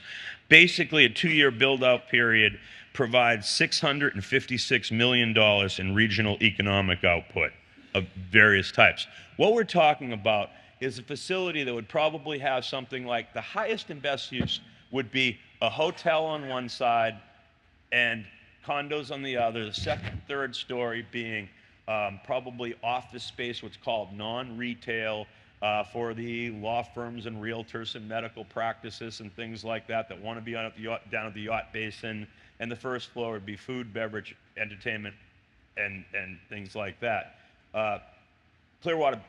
Basically, a 2-year build-out period provides $656 million in regional economic output of various types. What we're talking about is a facility that would probably have something like the highest and best use would be a hotel on one side and condos on the other, the second, third story being probably office space, what's called non-retail, for the law firms and realtors and medical practices and things like that that want to be on at the yacht, down at the yacht basin. And the first floor would be food, beverage, entertainment, and things like that. Clearwater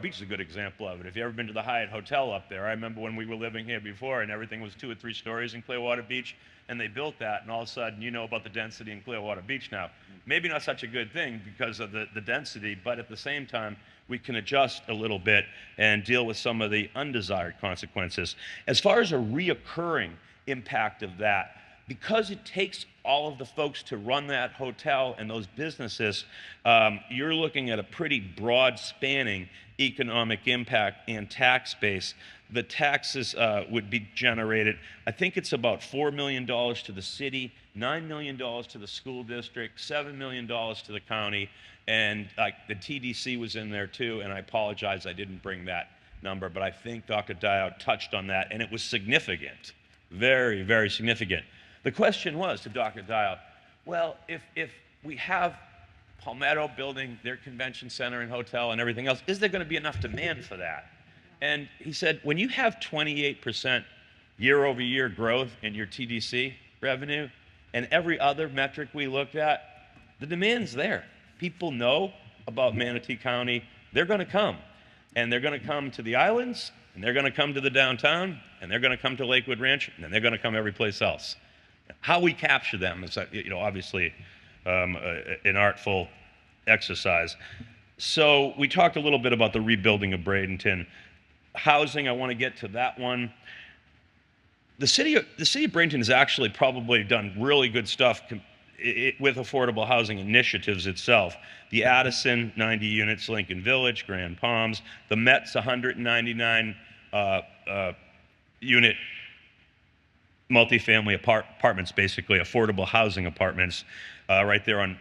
Beach is a good example of it. If you've ever been to the Hyatt Hotel up there, I remember when we were living here before and everything was 2 or 3 stories in Clearwater Beach, and they built that, and all of a sudden you know about the density in Clearwater Beach now. Maybe not such a good thing because of the density, but at the same time, we can adjust a little bit and deal with some of the undesired consequences. As far as a reoccurring impact of that, because it takes all of the folks to run that hotel and those businesses, you're looking at a pretty broad spanning economic impact and tax base. The taxes would be generated, I think it's about $4 million to the city, $9 million to the school district, $7 million to the county, and the TDC was in there too, and I apologize I didn't bring that number, but I think Dr. Dyo touched on that, and it was significant, very, very significant. The question was to Dr. Dyo, well, if we have Palmetto building their convention center and hotel and everything else, is there going to be enough demand for that? And he said, when you have 28% year-over-year growth in your TDC revenue and every other metric we looked at, the demand's there. People know about Manatee County. They're going to come. And they're going to come to the islands, and they're going to come to the downtown, and they're going to come to Lakewood Ranch, and then they're going to come every place else. How we capture them is, obviously an artful exercise. So we talked a little bit about the rebuilding of Bradenton. Housing, I want to get to that one. The city of Bradenton has actually probably done really good stuff with affordable housing initiatives itself. The Addison, 90 units, Lincoln Village, Grand Palms. The Met's 199 unit multifamily apartments, basically affordable housing apartments, right there on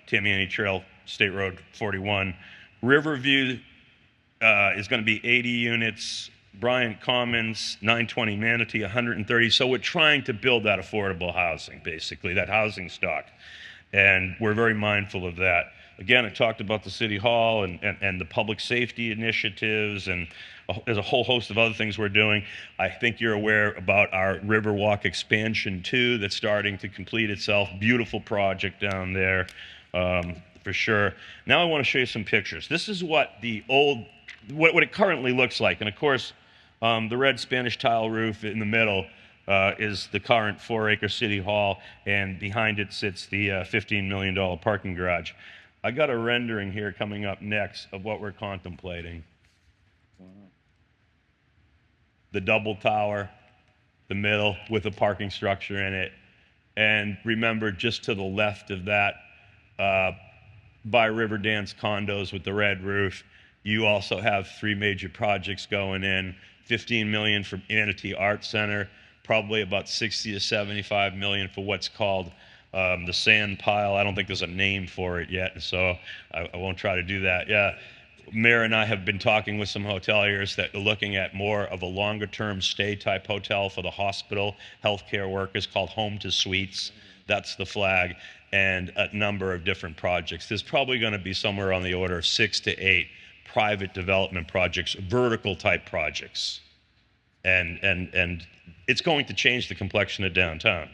Tamiami Trail, State Road 41. Riverview is going to be 80 units. Bryant Commons, 920 Manatee, 130. So we're trying to build that affordable housing, basically, that housing stock. And we're very mindful of that. Again, I talked about the City Hall and the public safety initiatives, and there's a whole host of other things we're doing. I think you're aware about our Riverwalk Expansion 2 that's starting to complete itself. Beautiful project down there, for sure. Now I want to show you some pictures. This is what the old, what it currently looks like. And of course, the red Spanish tile roof in the middle is the current 4-acre City Hall, and behind it sits the $15 million parking garage. I got a rendering here coming up next of what we're contemplating. The double tower, the middle with a parking structure in it. And remember, just to the left of that, by Riverdance condos with the red roof, you also have 3 major projects going in. $15 million for Manatee Art Center, probably about $60 to $75 million for what's called the sand pile. I don't think there's a name for it yet, so I won't try to do that. Yeah, Mayor and I have been talking with some hoteliers that are looking at more of a longer-term stay type hotel for the hospital, healthcare workers, called Home to Suites. That's the flag, and a number of different projects. There's probably going to be somewhere on the order of 6 to 8 private development projects, vertical type projects. And it's going to change the complexion of downtown.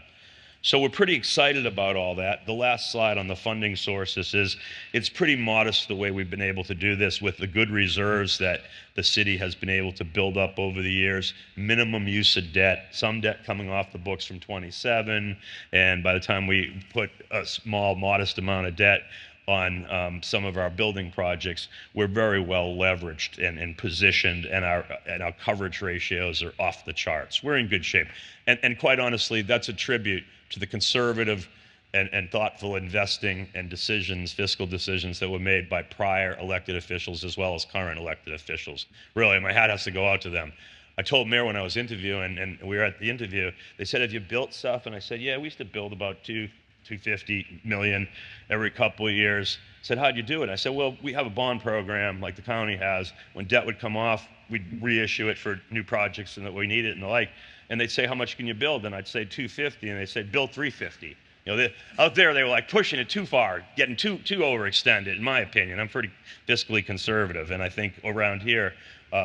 So we're pretty excited about all that. The last slide on the funding sources is, it's pretty modest the way we've been able to do this with the good reserves that the city has been able to build up over the years. Minimum use of debt, some debt coming off the books from 27, and by the time we put a small, modest amount of debt on some of our building projects, we're very well leveraged and positioned, and our coverage ratios are off the charts. We're in good shape. And quite honestly, that's a tribute to the conservative and thoughtful investing and decisions, fiscal decisions that were made by prior elected officials as well as current elected officials. Really, my hat has to go out to them. I told Mayor when I was interviewing, and we were at the interview, they said, have you built stuff? And I said, yeah, we used to build about $250 million every couple of years. I said, how'd you do it? I said, well, we have a bond program like the county has. When debt would come off, we'd reissue it for new projects and that we need it and the like. And they'd say, how much can you build? And I'd say 250, and they'd say, build 350. You know, out there they were like pushing it too far, getting too overextended, in my opinion. I'm pretty fiscally conservative, and I think around here,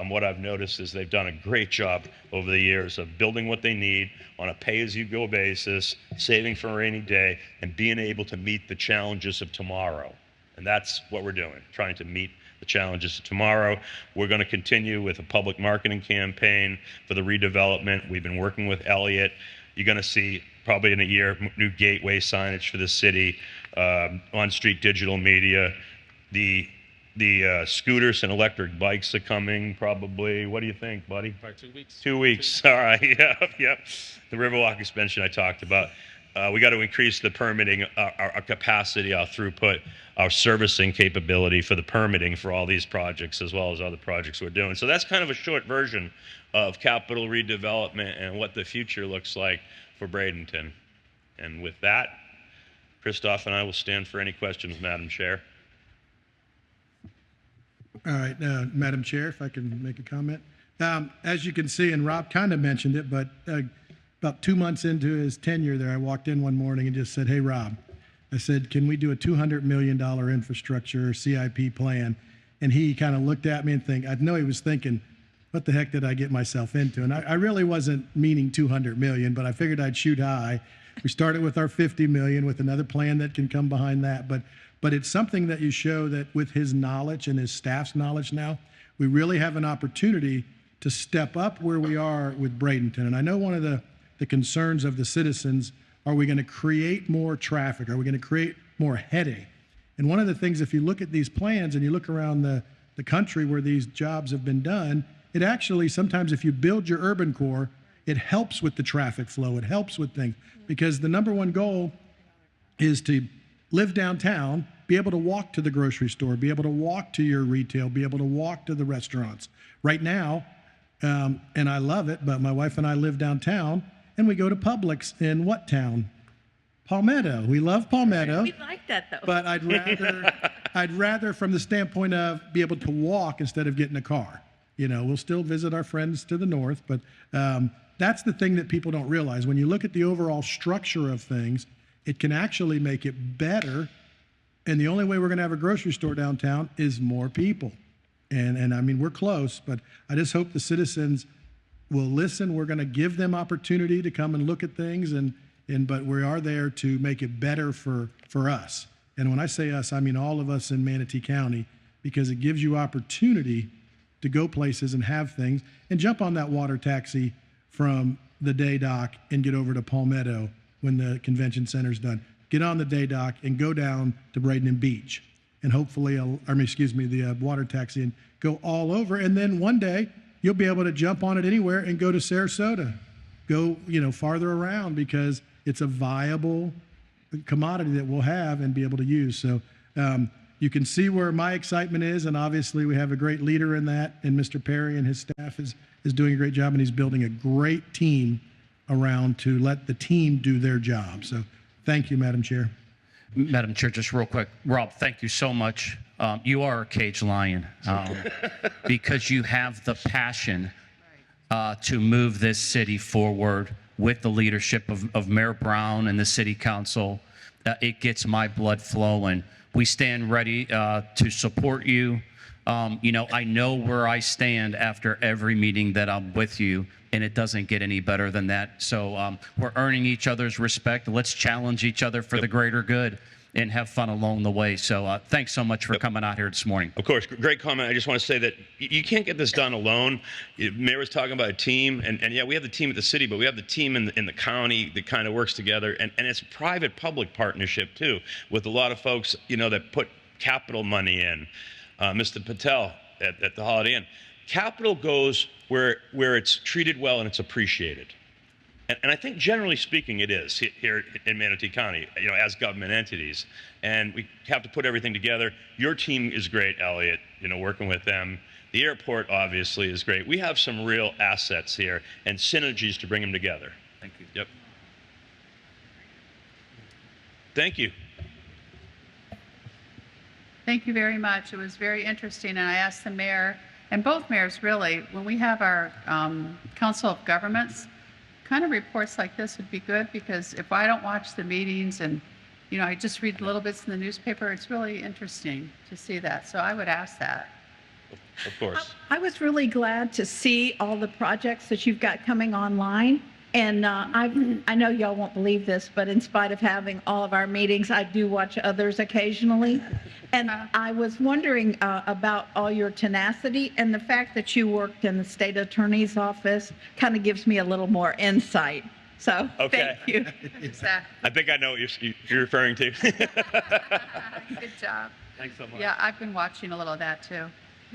what I've noticed is they've done a great job over the years of building what they need on a pay-as-you-go basis, saving for a rainy day, and being able to meet the challenges of tomorrow. And that's what we're doing, trying to meet the challenges of tomorrow. We're going to continue with a public marketing campaign for the redevelopment. We've been working with Elliott. You're going to see probably in a year new gateway signage for the city, on-street digital media. The scooters and electric bikes are coming probably. What do you think, buddy? About 2 weeks. 2 weeks. All right. Yeah. The Riverwalk expansion I talked about. We got to increase the permitting, our capacity, our throughput, our servicing capability for the permitting for all these projects, as well as other projects we're doing. So that's kind of a short version of capital redevelopment and what the future looks like for Bradenton. And with that, Christoph and I will stand for any questions, Madam Chair. All right, Madam Chair, if I can make a comment. As you can see, and Rob kind of mentioned it, but about 2 months into his tenure there, I walked in one morning and just said, hey, Rob, I said, can we do a $200 million infrastructure CIP plan? And he kind of looked at me and I know he was thinking, what the heck did I get myself into? And I really wasn't meaning 200 million, but I figured I'd shoot high. We started with our 50 million with another plan that can come behind that. But it's something that you show that with his knowledge and his staff's knowledge now, we really have an opportunity to step up where we are with Bradenton. And I know one of the concerns of the citizens, are we going to create more traffic? Are we going to create more headache? And one of the things, if you look at these plans and you look around the country where these jobs have been done, it actually, sometimes if you build your urban core, it helps with the traffic flow. It helps with things, because the number one goal is to live downtown, be able to walk to the grocery store, be able to walk to your retail, be able to walk to the restaurants. Right now, and I love it, but my wife and I live downtown, and we go to Publix in what town? Palmetto. We love Palmetto. We like that, though. But I'd rather, from the standpoint of be able to walk instead of getting a car. You know, we'll still visit our friends to the north, but that's the thing that people don't realize. When you look at the overall structure of things, it can actually make it better. And the only way we're going to have a grocery store downtown is more people. And I mean, we're close, but I just hope the citizens will listen. We're going to give them opportunity to come and look at things, but we are there to make it better for us. And when I say us, I mean all of us in Manatee County, because it gives you opportunity to go places and have things and jump on that water taxi from the day dock and get over to Palmetto when the convention center's done. Get on the day dock and go down to Bradenton Beach, and hopefully, the water taxi, and go all over. And then one day you'll be able to jump on it anywhere and go to Sarasota, go, farther around, because it's a viable commodity that we'll have and be able to use. So you can see where my excitement is, and obviously we have a great leader in that, and Mr. Perry and his staff is doing a great job, and he's building a great team around to let the team do their job. So thank you, Madam Chair. Madam Chair, just real quick, Rob, thank you so much. You are a cage lion because you have the passion to move this city forward with the leadership of Mayor Brown and the City Council. It gets my blood flowing. We stand ready to support you. I know where I stand after every meeting that I'm with you, and it doesn't get any better than that. So we're earning each other's respect. Let's challenge each other for the greater good and have fun along the way. So thanks so much for coming out here this morning. Of course, great comment. I just want to say that you can't get this done alone. Mayor was talking about a team, and yeah, we have the team at the city, but we have the team in the county that kind of works together, and it's a private-public partnership too, with a lot of folks, that put capital money in. Mr. Patel at the Holiday Inn. Capital goes where it's treated well and it's appreciated. And I think generally speaking it is here in Manatee County, as government entities. And we have to put everything together. Your team is great, Elliot, working with them. The airport obviously is great. We have some real assets here and synergies to bring them together. Thank you. Yep. Thank you. Thank you very much. It was very interesting, and I asked the mayor, and both mayors really, when we have our Council of Governments, kind of reports like this would be good, because if I don't watch the meetings and, I just read little bits in the newspaper, it's really interesting to see that. So I would ask that. Of course. I was really glad to see all the projects that you've got coming online. And I know y'all won't believe this, but in spite of having all of our meetings, I do watch others occasionally. And I was wondering about all your tenacity, and the fact that you worked in the state attorney's office kind of gives me a little more insight. So Okay. Thank you. Exactly. I think I know what you're referring to. Good job. Thanks so much. Yeah, I've been watching a little of that too.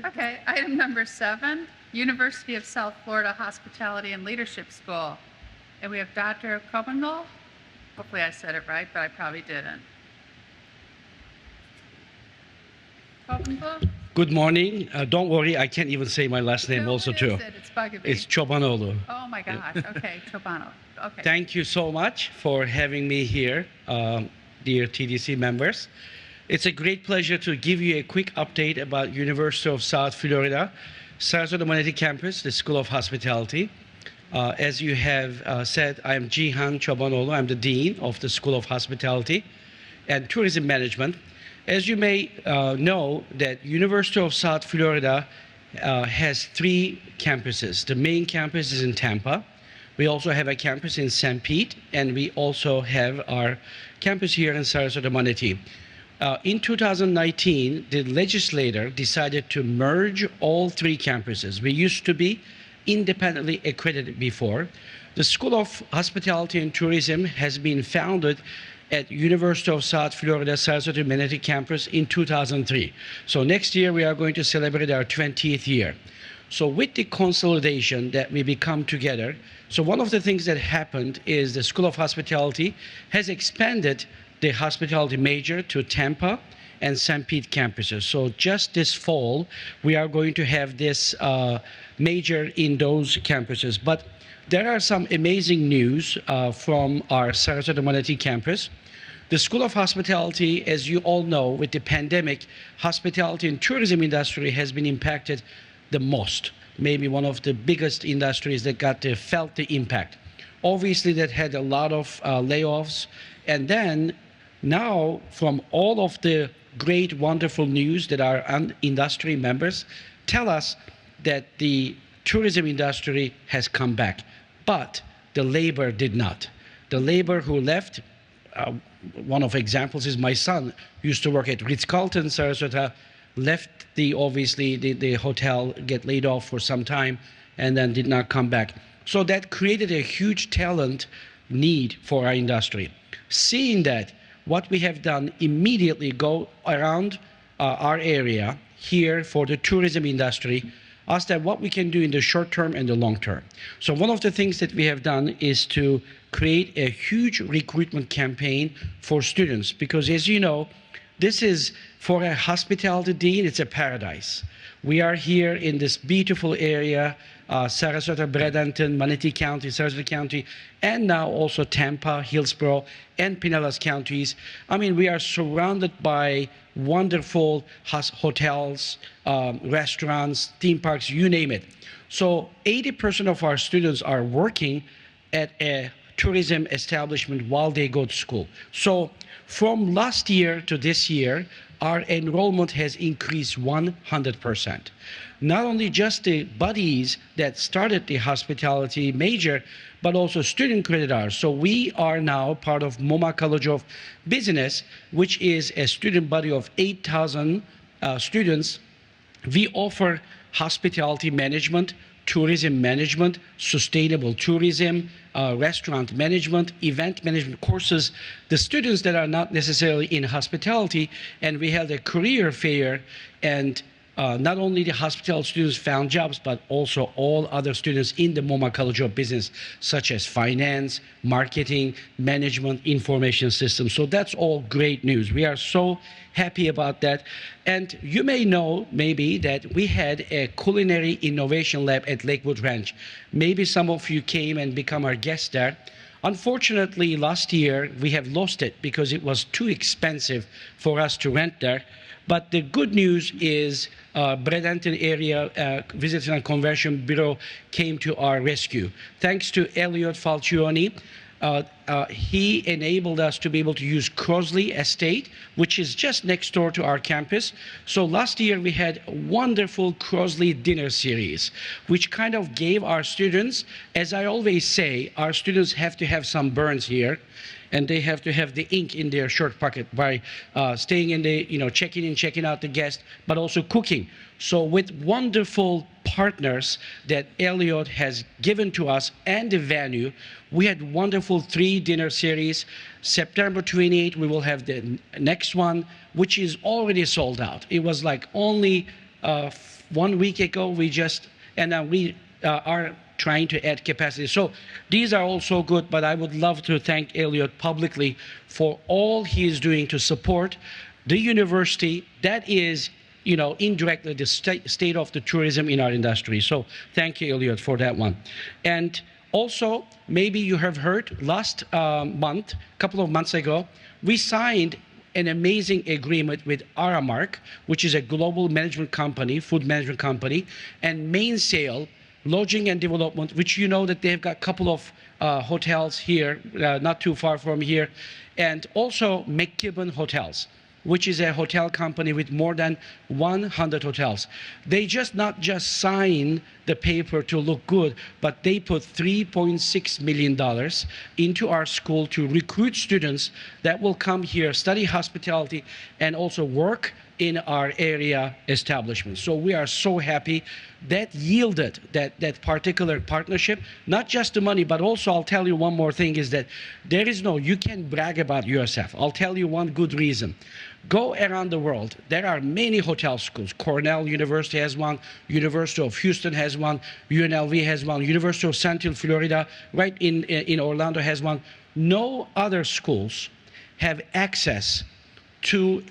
Okay, item number 7, University of South Florida Hospitality and Leadership School. And we have Dr. Kobendal. Hopefully I said it right, but I probably didn't. Kobendal? Good morning. Don't worry, I can't even say my last name No, also what too. is it? It's bugging me. It's Chobanoglu. Oh my gosh. Okay, Chobano. Okay. Thank you so much for having me here, dear TDC members. It's a great pleasure to give you a quick update about University of South Florida, Sarasota Manatee campus, the School of Hospitality. As you have said, I am Jihan Chobanoglu. I'm the Dean of the School of Hospitality and Tourism Management. As you may know, that University of South Florida has 3 campuses. The main campus is in Tampa. We also have a campus in St. Pete, and we also have our campus here in Sarasota Manatee. In 2019, the legislature decided to merge all 3 campuses. We used to be independently accredited before. The School of Hospitality and Tourism has been founded at University of South Florida, Sarasota Manatee campus in 2003. So next year we are going to celebrate our 20th year. So with the consolidation that we become together, so one of the things that happened is the School of Hospitality has expanded the hospitality major to Tampa, and St. Pete campuses. So just this fall, we are going to have this major in those campuses. But there are some amazing news from our Sarasota Manatee campus. The School of Hospitality, as you all know, with the pandemic, hospitality and tourism industry has been impacted the most. Maybe one of the biggest industries that felt the impact. Obviously, that had a lot of layoffs. And then now, from all of the great, wonderful news that our industry members tell us that the tourism industry has come back, but the labor did not. The labor who left, one of examples is my son, who used to work at Ritz-Carlton, Sarasota, left the hotel, get laid off for some time, and then did not come back. So that created a huge talent need for our industry. Seeing that, what we have done immediately go around our area here for the tourism industry, ask them what we can do in the short term and the long term. So one of the things that we have done is to create a huge recruitment campaign for students, because as you know, this is for a hospitality dean, it's a paradise. We are here in this beautiful area, Sarasota, Bradenton, Manatee County, Sarasota County, and now also Tampa, Hillsborough, and Pinellas counties. I mean, we are surrounded by wonderful hotels, restaurants, theme parks, you name it. So 80% of our students are working at a tourism establishment while they go to school. So from last year to this year, our enrollment has increased 100%. Not only just the buddies that started the hospitality major, but also student credit hours. So we are now part of MoMA College of Business, which is a student body of 8,000 students. We offer hospitality management, tourism management, sustainable tourism, restaurant management, event management courses. The students that are not necessarily in hospitality, and we held a career fair, and not only the hospitality students found jobs, but also all other students in the MoMA College of Business, such as finance, marketing, management, information systems. So that's all great news. We are so happy about that. And you may know, maybe, that we had a Culinary Innovation Lab at Lakewood Ranch. Maybe some of you came and become our guests there. Unfortunately, last year, we have lost it because it was too expensive for us to rent there. But the good news is Bradenton area Visitation and Convention Bureau came to our rescue. Thanks to Elliot Falcioni, he enabled us to be able to use Crosley Estate, which is just next door to our campus. So last year we had a wonderful Crosley dinner series, which kind of gave our students, as I always say, our students have to have some burns here, and they have to have the ink in their shirt pocket by staying in the, checking in, checking out the guest, but also cooking. So with wonderful partners that Elliot has given to us and the venue, we had wonderful 3 dinner series. September 28th, we will have the next one, which is already sold out. It was like only 1 week ago, we are trying to add capacity. So these are also good, but I would love to thank Elliot publicly for all he is doing to support the university that is, indirectly the state of the tourism in our industry. So thank you, Elliot, for that one. And also, maybe you have heard last month, a couple of months ago, we signed an amazing agreement with Aramark, which is a global management company, food management company, and Mainsail Lodging and Development, which you know that they've got a couple of hotels here, not too far from here, and also McKibben Hotels, which is a hotel company with more than 100 hotels. They not just sign the paper to look good, but they put $3.6 million into our school to recruit students that will come here, study hospitality, and also work in our area establishment. So we are so happy that yielded that particular partnership, not just the money, but also I'll tell you one more thing is that you can brag about yourself. I'll tell you one good reason. Go around the world. There are many hotel schools. Cornell University has one, University of Houston has one, UNLV has one, University of Central Florida, right in Orlando has one. No other schools have access to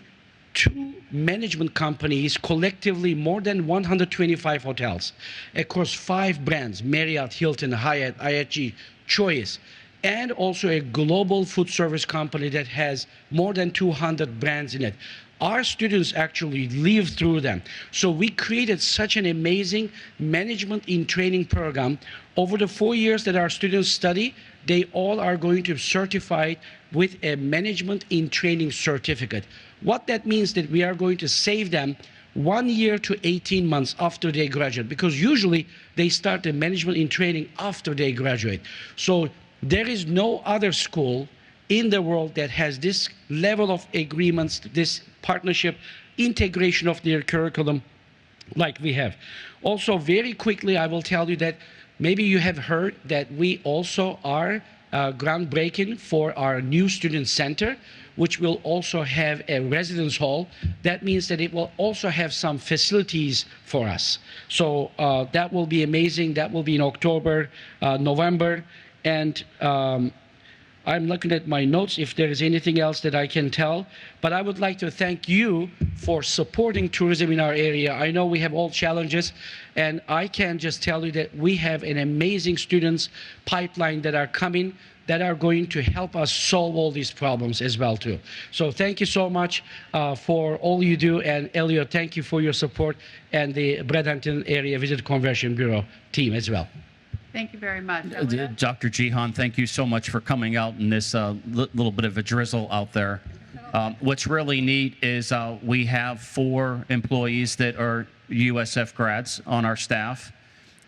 two management companies, collectively more than 125 hotels across 5 brands, Marriott, Hilton, Hyatt, IHG, Choice, and also a global food service company that has more than 200 brands in it. Our students actually live through them. So we created such an amazing management in training program. Over the 4 years that our students study, they all are going to be certified with a management in training certificate. What that means that we are going to save them 1 year to 18 months after they graduate, because usually they start the management in training after they graduate. So there is no other school in the world that has this level of agreements, this partnership, integration of their curriculum like we have. Also, very quickly, I will tell you that maybe you have heard that we also are groundbreaking for our new student center, which will also have a residence hall. That means that it will also have some facilities for us. So that will be amazing. That will be in October, November. And I'm looking at my notes if there is anything else that I can tell. But I would like to thank you for supporting tourism in our area. I know we have all challenges, and I can just tell you that we have an amazing students pipeline that are coming that are going to help us solve all these problems as well too. So thank you so much for all you do. And Elliot, thank you for your support, and the Bradenton Area Visit Conversion Bureau team as well. Thank you very much. Dr. Jihan, thank you so much for coming out in this little bit of a drizzle out there. What's really neat is we have 4 employees that are USF grads on our staff.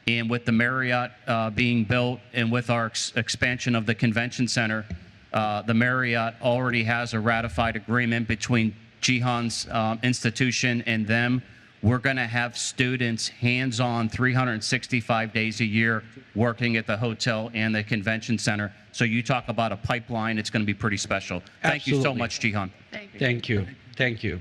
And with the Marriott being built and with our expansion of the convention center, the Marriott already has a ratified agreement between Jihan's institution and them. We're going to have students hands-on 365 days a year working at the hotel and the convention center. So you talk about a pipeline, it's going to be pretty special. Thank you so much, Jihan. Thank you. Thank you.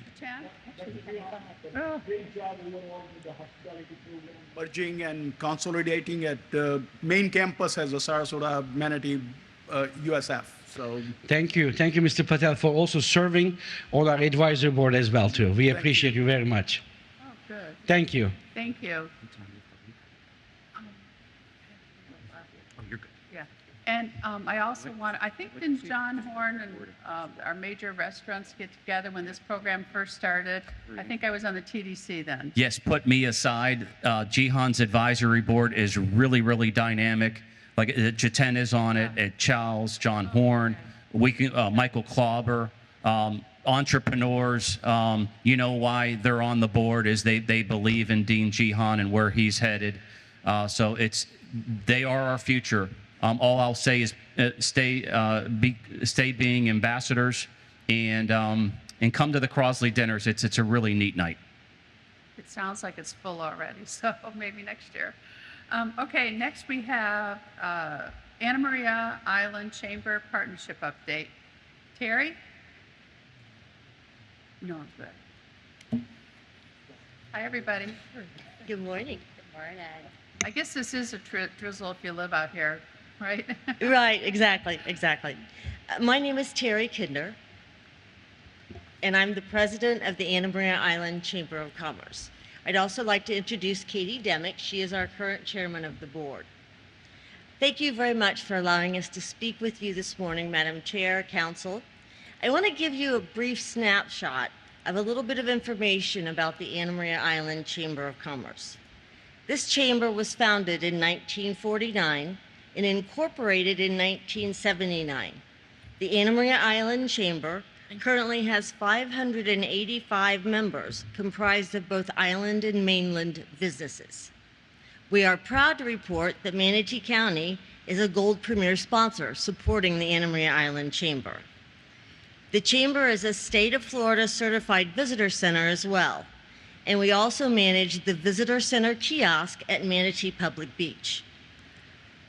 Merging and consolidating at the main campus as a Sarasota Manatee USF. So Thank you, Mr. Patel, for also serving on our advisory board as well too. We appreciate you very much. Oh, good. Thank you. Thank you. Yeah. And I also I think didn't John Horn and our major restaurants get together when this program first started? I think I was on the TDC then. Yes, put me aside. Jihan's advisory board is really, really dynamic. Like Jiten is on it, Charles, John Horn, Michael Klauber, entrepreneurs. You know why they're on the board is they believe in Dean Jihan and where he's headed. So they are our future. All I'll say is stay being ambassadors and come to the Crosley dinners. It's a really neat night. It sounds like it's full already, so maybe next year. Okay, next we have Anna Maria Island Chamber Partnership Update. Terry? No, I'm good. Hi, everybody. Good morning. Good morning. I guess this is a drizzle if you live out here, right? Right, exactly. My name is Terry Kidner, and I'm the president of the Anna Maria Island Chamber of Commerce. I'd also like to introduce Katie Demick. She is our current chairman of the board. Thank you very much for allowing us to speak with you this morning, Madam Chair, Council. I want to give you a brief snapshot of a little bit of information about the Anna Maria Island Chamber of Commerce. This chamber was founded in 1949 and incorporated in 1979. The Anna Maria Island Chamber currently has 585 members, comprised of both island and mainland businesses. We are proud to report that Manatee County is a Gold Premier sponsor supporting the Anna Maria Island Chamber. The Chamber is a State of Florida certified visitor center as well, and we also manage the Visitor Center kiosk at Manatee Public Beach.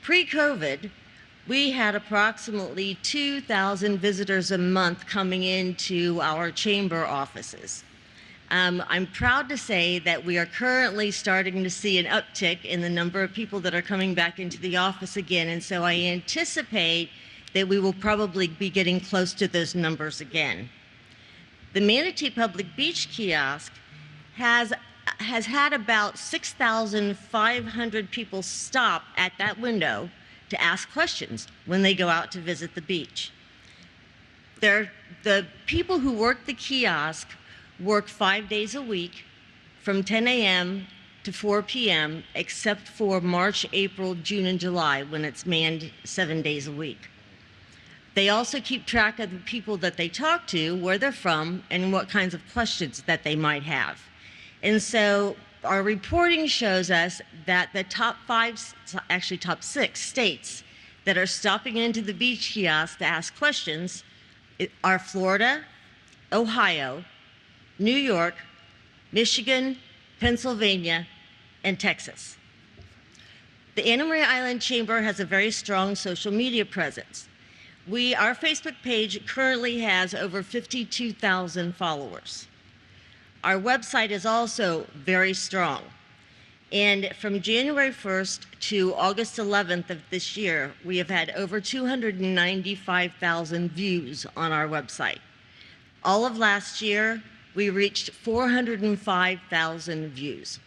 Pre-COVID, we had approximately 2,000 visitors a month coming into our chamber offices. I'm proud to say that we are currently starting to see an uptick in the number of people that are coming back into the office again, and so I anticipate that we will probably be getting close to those numbers again. The Manatee Public Beach Kiosk has had about 6,500 people stop at that window to ask questions when they go out to visit the beach. The people who work the kiosk work 5 days a week from 10 a.m. to 4 p.m., except for March, April, June, and July, when it's manned 7 days a week. They also keep track of the people that they talk to, where they're from, and what kinds of questions that they might have. And so our reporting shows us that the top 6 states that are stopping into the beach kiosk to ask questions are Florida, Ohio, New York, Michigan, Pennsylvania, and Texas. The Anna Maria Island Chamber has a very strong social media presence. Our Facebook page currently has over 52,000 followers. Our website is also very strong. And from January 1st to August 11th of this year, we have had over 295,000 views on our website. All of last year, we reached 405,000 views.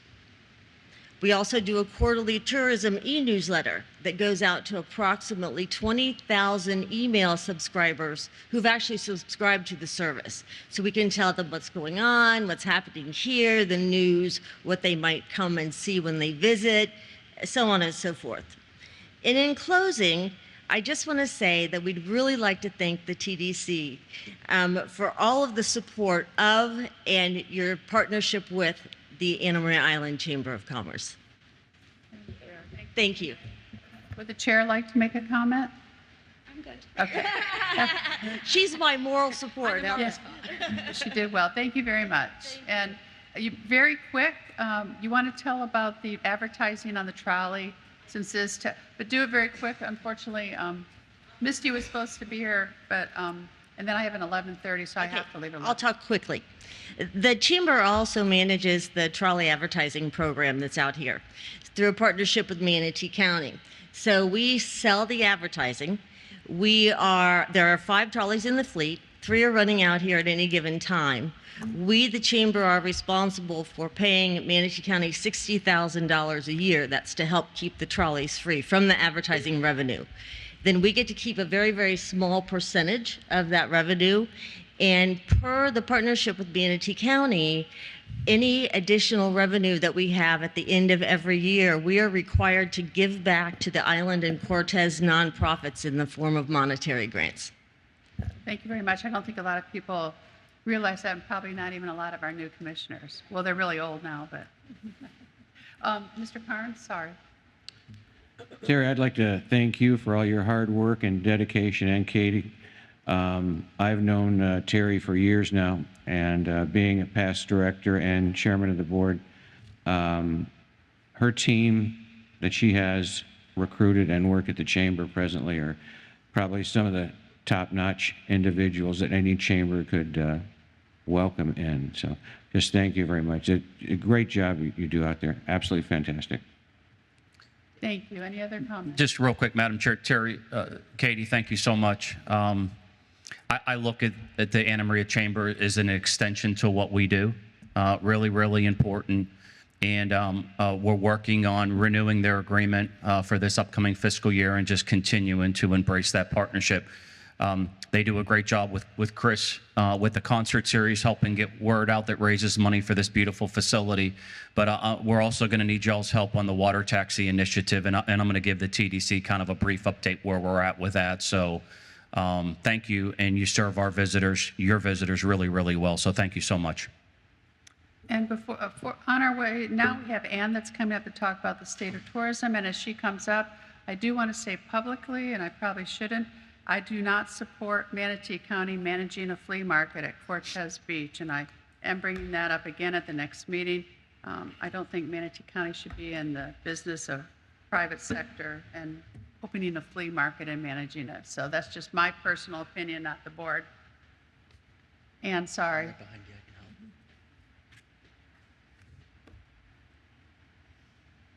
We also do a quarterly tourism e-newsletter that goes out to approximately 20,000 email subscribers who've actually subscribed to the service. So we can tell them what's going on, what's happening here, the news, what they might come and see when they visit, so on and so forth. And in closing, I just want to say that we'd really like to thank the TDC for all of the support of and your partnership with the Anna Maria Island Chamber of Commerce. Thank you. Would the chair like to make a comment? I'm good. Okay. She's my moral support. Yes. She did well. Thank you very much. And you, very quick, you want to tell about the advertising on the trolley, since this, but do it very quick. Unfortunately, Misty was supposed to be here, but and then I have an 11:30, so I have to leave her. I'll talk quickly. The Chamber also manages the trolley advertising program that's out here through a partnership with Manatee County. So we sell the advertising. There are 5 trolleys in the fleet. 3 are running out here at any given time. We, the Chamber, are responsible for paying Manatee County $60,000 a year. That's to help keep the trolleys free from the advertising revenue. Then we get to keep a very, very small percentage of that revenue. And per the partnership with Manatee County, any additional revenue that we have at the end of every year, we are required to give back to the Island and Cortez nonprofits in the form of monetary grants. Thank you very much. I don't think a lot of people realize that, and probably not even a lot of our new commissioners. Well, they're really old now, but. Mr. Carnes, sorry. Terry, I'd like to thank you for all your hard work and dedication, and Katie. I've known Terry for years now, and being a past director and chairman of the board, her team that she has recruited and work at the chamber presently are probably some of the top-notch individuals that any chamber could welcome in. So just thank you very much. A great job you do out there. Absolutely fantastic. Thank you. Any other comments? Just real quick, Madam Chair, Terry, Katie, thank you so much. I look at the Anna Maria Chamber as an extension to what we do. Really, really important. And we're working on renewing their agreement for this upcoming fiscal year and just continuing to embrace that partnership. They do a great job with Chris with the concert series, helping get word out that raises money for this beautiful facility. But we're also going to need y'all's help on the water taxi initiative, and I'm going to give the TDC kind of a brief update where we're at with that. So thank you, and you serve our visitors, your visitors, really, really well. So thank you so much. And on our way, now we have Ann that's coming up to talk about the state of tourism. And as she comes up, I do want to say publicly, and I probably shouldn't, I do not support Manatee County managing a flea market at Cortez Beach. And I am bringing that up again at the next meeting. I don't think Manatee County should be in the business of private sector and opening a flea market and managing it. So that's just my personal opinion, not the board. Ann, sorry.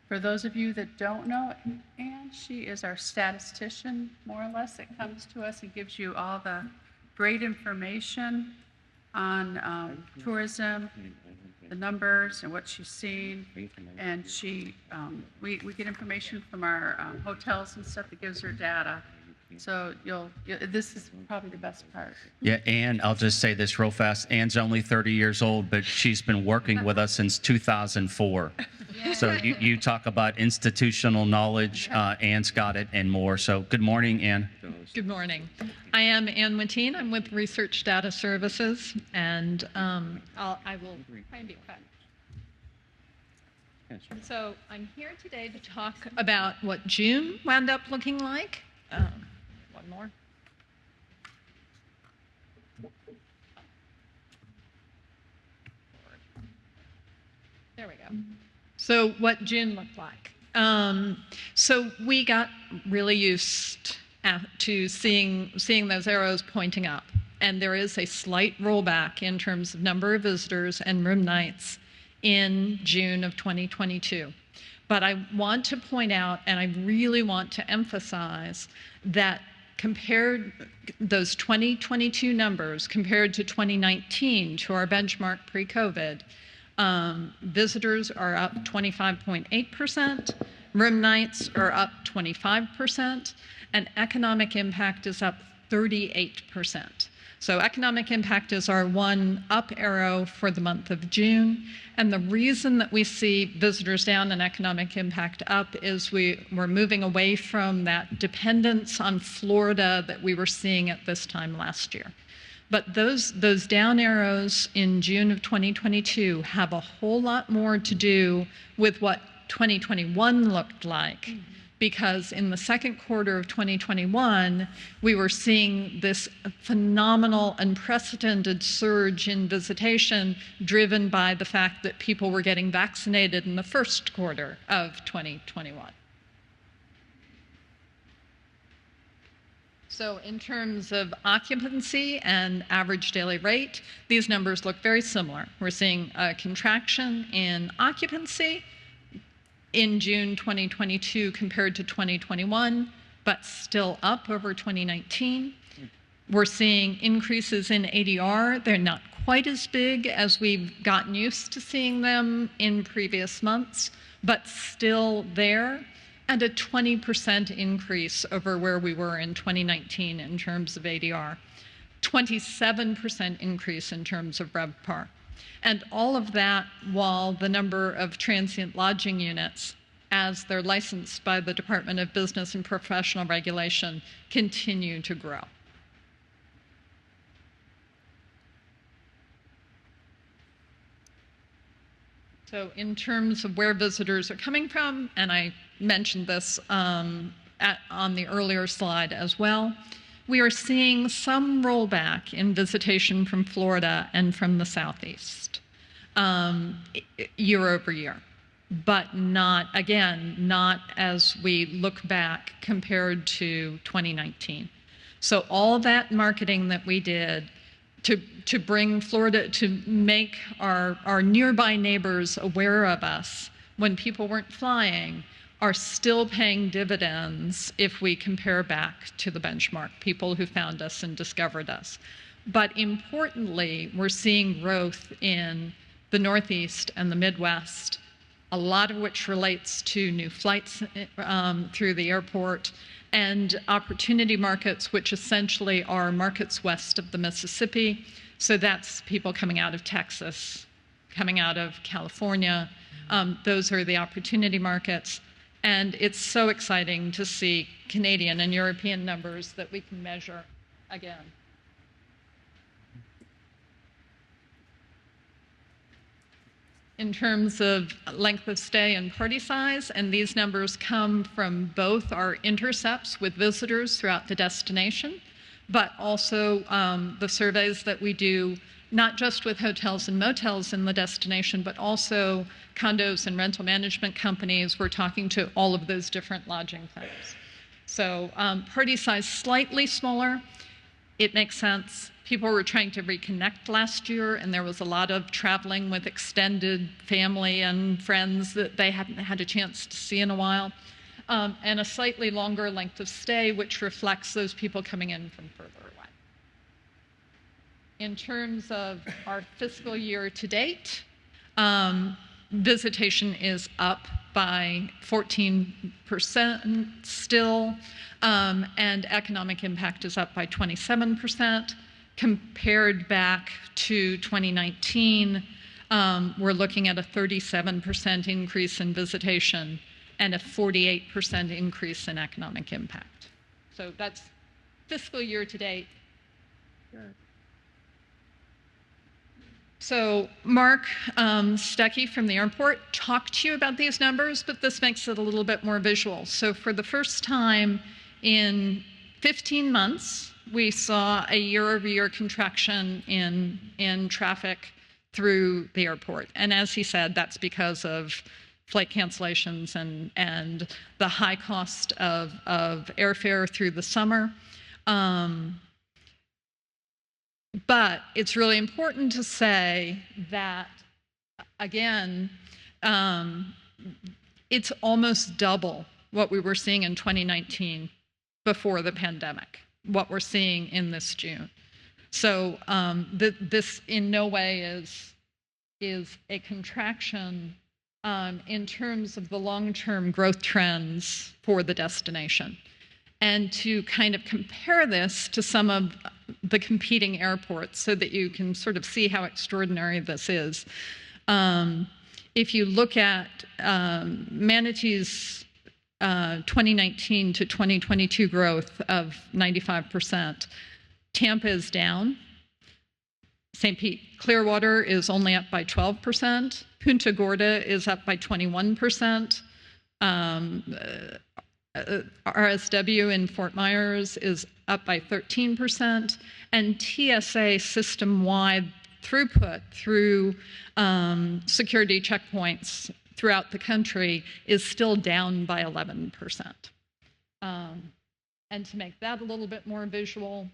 For those of you that don't know Ann, she is our statistician, more or less, that comes to us and gives you all the great information on tourism, the numbers and what she's seen. And we get information from our hotels and stuff that gives her data. So this is probably the best part. Yeah, Ann, I'll just say this real fast. Ann's only 30 years old, but she's been working with us since 2004. So you talk about institutional knowledge. Ann's got it and more. So good morning, Ann. Good morning. I am Ann Mateen. I'm with Research Data Services, and I will try and be quick. So I'm here today to talk about what June wound up looking like. One more. There we go. So what June looked like. So we got really used to seeing those arrows pointing up. And there is a slight rollback in terms of number of visitors and room nights in June of 2022. But I want to point out, and I really want to emphasize, that compared those 2022 numbers compared to 2019, to our benchmark pre-COVID, visitors are up 25.8%, room nights are up 25%, and economic impact is up 38%. So economic impact is our one up arrow for the month of June. And the reason that we see visitors down and economic impact up is we're moving away from that dependence on Florida that we were seeing at this time last year. But those down arrows in June of 2022 have a whole lot more to do with what 2021 looked like. Because in the second quarter of 2021, we were seeing this phenomenal, unprecedented surge in visitation driven by the fact that people were getting vaccinated in the first quarter of 2021. So in terms of occupancy and average daily rate, these numbers look very similar. We're seeing a contraction in occupancy in June 2022 compared to 2021, but still up over 2019. We're seeing increases in ADR. They're not quite as big as we've gotten used to seeing them in previous months, but still there, and a 20% increase over where we were in 2019 in terms of ADR. 27% increase in terms of RevPAR. And all of that while the number of transient lodging units, as they're licensed by the Department of Business and Professional Regulation, continue to grow. So in terms of where visitors are coming from, and I mentioned this on the earlier slide as well, we are seeing some rollback in visitation from Florida and from the Southeast year over year, but not as we look back compared to 2019. So all that marketing that we did to bring Florida, to make our nearby neighbors aware of us when people weren't flying, are still paying dividends if we compare back to the benchmark, people who found us and discovered us. But importantly, we're seeing growth in the Northeast and the Midwest, a lot of which relates to new flights through the airport, and opportunity markets, which essentially are markets west of the Mississippi. So that's people coming out of Texas, coming out of California. Those are the opportunity markets. And it's so exciting to see Canadian and European numbers that we can measure again. In terms of length of stay and party size, and these numbers come from both our intercepts with visitors throughout the destination, but also the surveys that we do, not just with hotels and motels in the destination, but also condos and rental management companies. We're talking to all of those different lodging types. So party size slightly smaller. It makes sense. People were trying to reconnect last year, and there was a lot of traveling with extended family and friends that they hadn't had a chance to see in a while. And a slightly longer length of stay, which reflects those people coming in from further away. in terms of our fiscal year to date, visitation is up by 14% still, and economic impact is up by 27%. Compared back to 2019, we're looking at a 37% increase in visitation and a 48% increase in economic impact. So that's fiscal year to date. So Mark Stuckey from the airport talked to you about these numbers, but this makes it a little bit more visual. So for the first time in 15 months, we saw a year-over-year contraction in traffic through the airport. And as he said, that's because of flight cancellations and the high cost of airfare through the summer. But it's really important to say that, again, it's almost double what we were seeing in 2019 before the pandemic, what we're seeing in this June. So this in no way is a contraction in terms of the long-term growth trends for the destination. And to kind of compare this to some of the competing airports so that you can sort of see how extraordinary this is. If you look at Manatee's 2019 to 2022 growth of 95%, Tampa is down. St. Pete Clearwater is only up by 12%. Punta Gorda is up by 21%. RSW in Fort Myers is up by 13%, and TSA system-wide throughput through security checkpoints throughout the country is still down by 11%. And to make that a little bit more visual,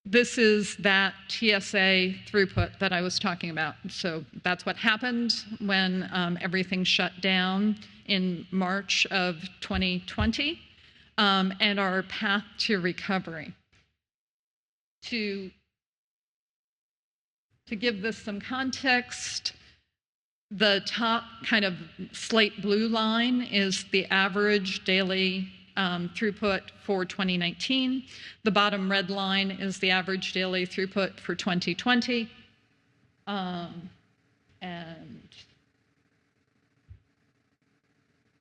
this is that TSA throughput that I was talking about. So that's what happened when everything shut down in March of 2020, and our path to recovery. To give this some context, the top kind of slate blue line is the average daily throughput for 2019. The bottom red line is the average daily throughput for 2020. And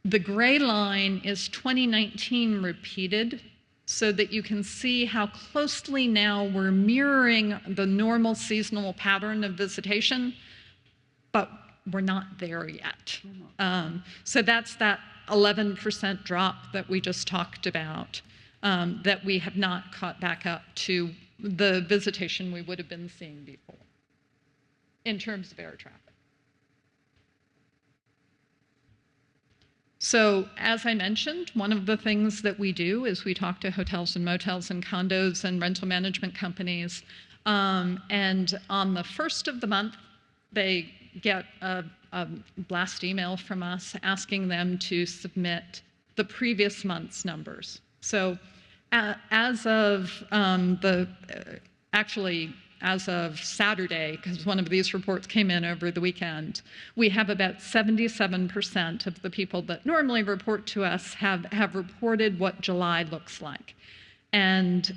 the gray line is 2019 repeated, so that you can see how closely now we're mirroring the normal seasonal pattern of visitation, but we're not there yet. So that's that 11% drop that we just talked about, that we have not caught back up to the visitation we would have been seeing before in terms of air traffic. So as I mentioned, one of the things that we do is we talk to hotels and motels and condos and rental management companies. And on the first of the month, they get a blast email from us asking them to submit the previous month's numbers. So as of as of Saturday, because one of these reports came in over the weekend, we have about 77% of the people that normally report to us have reported what July looks like. And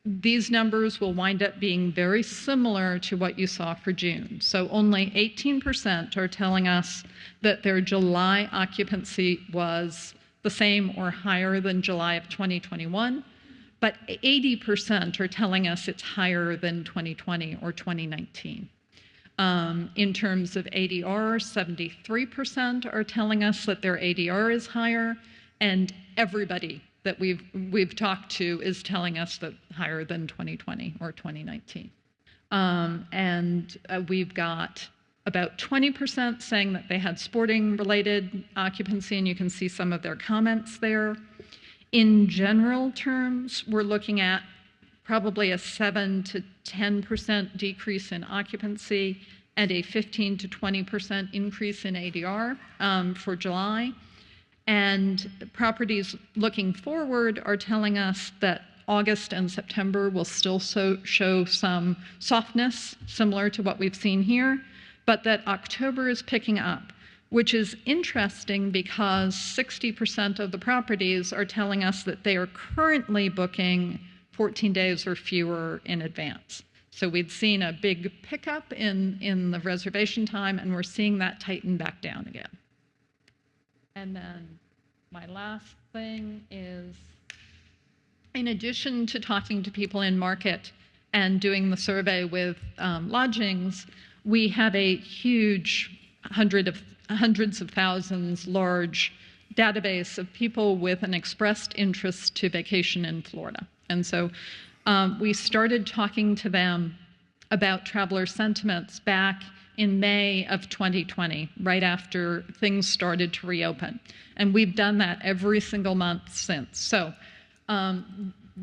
these numbers will wind up being very similar to what you saw for June. So only 18% are telling us that their July occupancy was the same or higher than July of 2021, but 80% are telling us it's higher than 2020 or 2019. In terms of ADR, 73% are telling us that their ADR is higher, and everybody that we've talked to is telling us that higher than 2020 or 2019. And we've got about 20% saying that they had sporting-related occupancy, and you can see some of their comments there. In general terms, we're looking at probably a 7 to 10% decrease in occupancy and a 15 to 20% increase in ADR for July. And the properties looking forward are telling us that August and September will still show some softness, similar to what we've seen here, but that October is picking up, which is interesting because 60% of the properties are telling us that they are currently booking 14 days or fewer in advance. So we'd seen a big pickup in the reservation time, and we're seeing that tighten back down again. And then my last thing is, in addition to talking to people in market and doing the survey with lodgings, we have a huge hundreds of thousands large database of people with an expressed interest to vacation in Florida. And so we started talking to them about traveler sentiments back in May of 2020, right after things started to reopen. And we've done that every single month since. So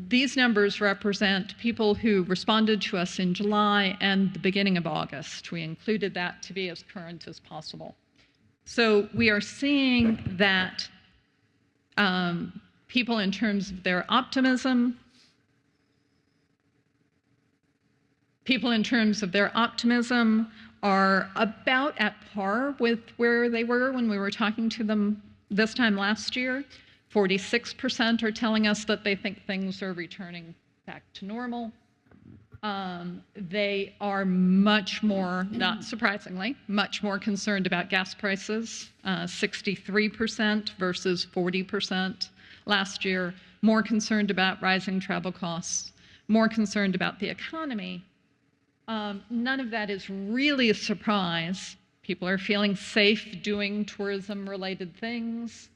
these numbers represent people who responded to us in July and the beginning of August. We included that to be as current as possible. So we are seeing that people, in terms of their optimism, are about at par with where they were when we were talking to them this time last year. 46% are telling us that they think things are returning back to normal. They are much more, not surprisingly, much more concerned about gas prices, 63% versus 40% last year, more concerned about rising travel costs, more concerned about the economy. None of that is really a surprise. People are feeling safe doing tourism-related things.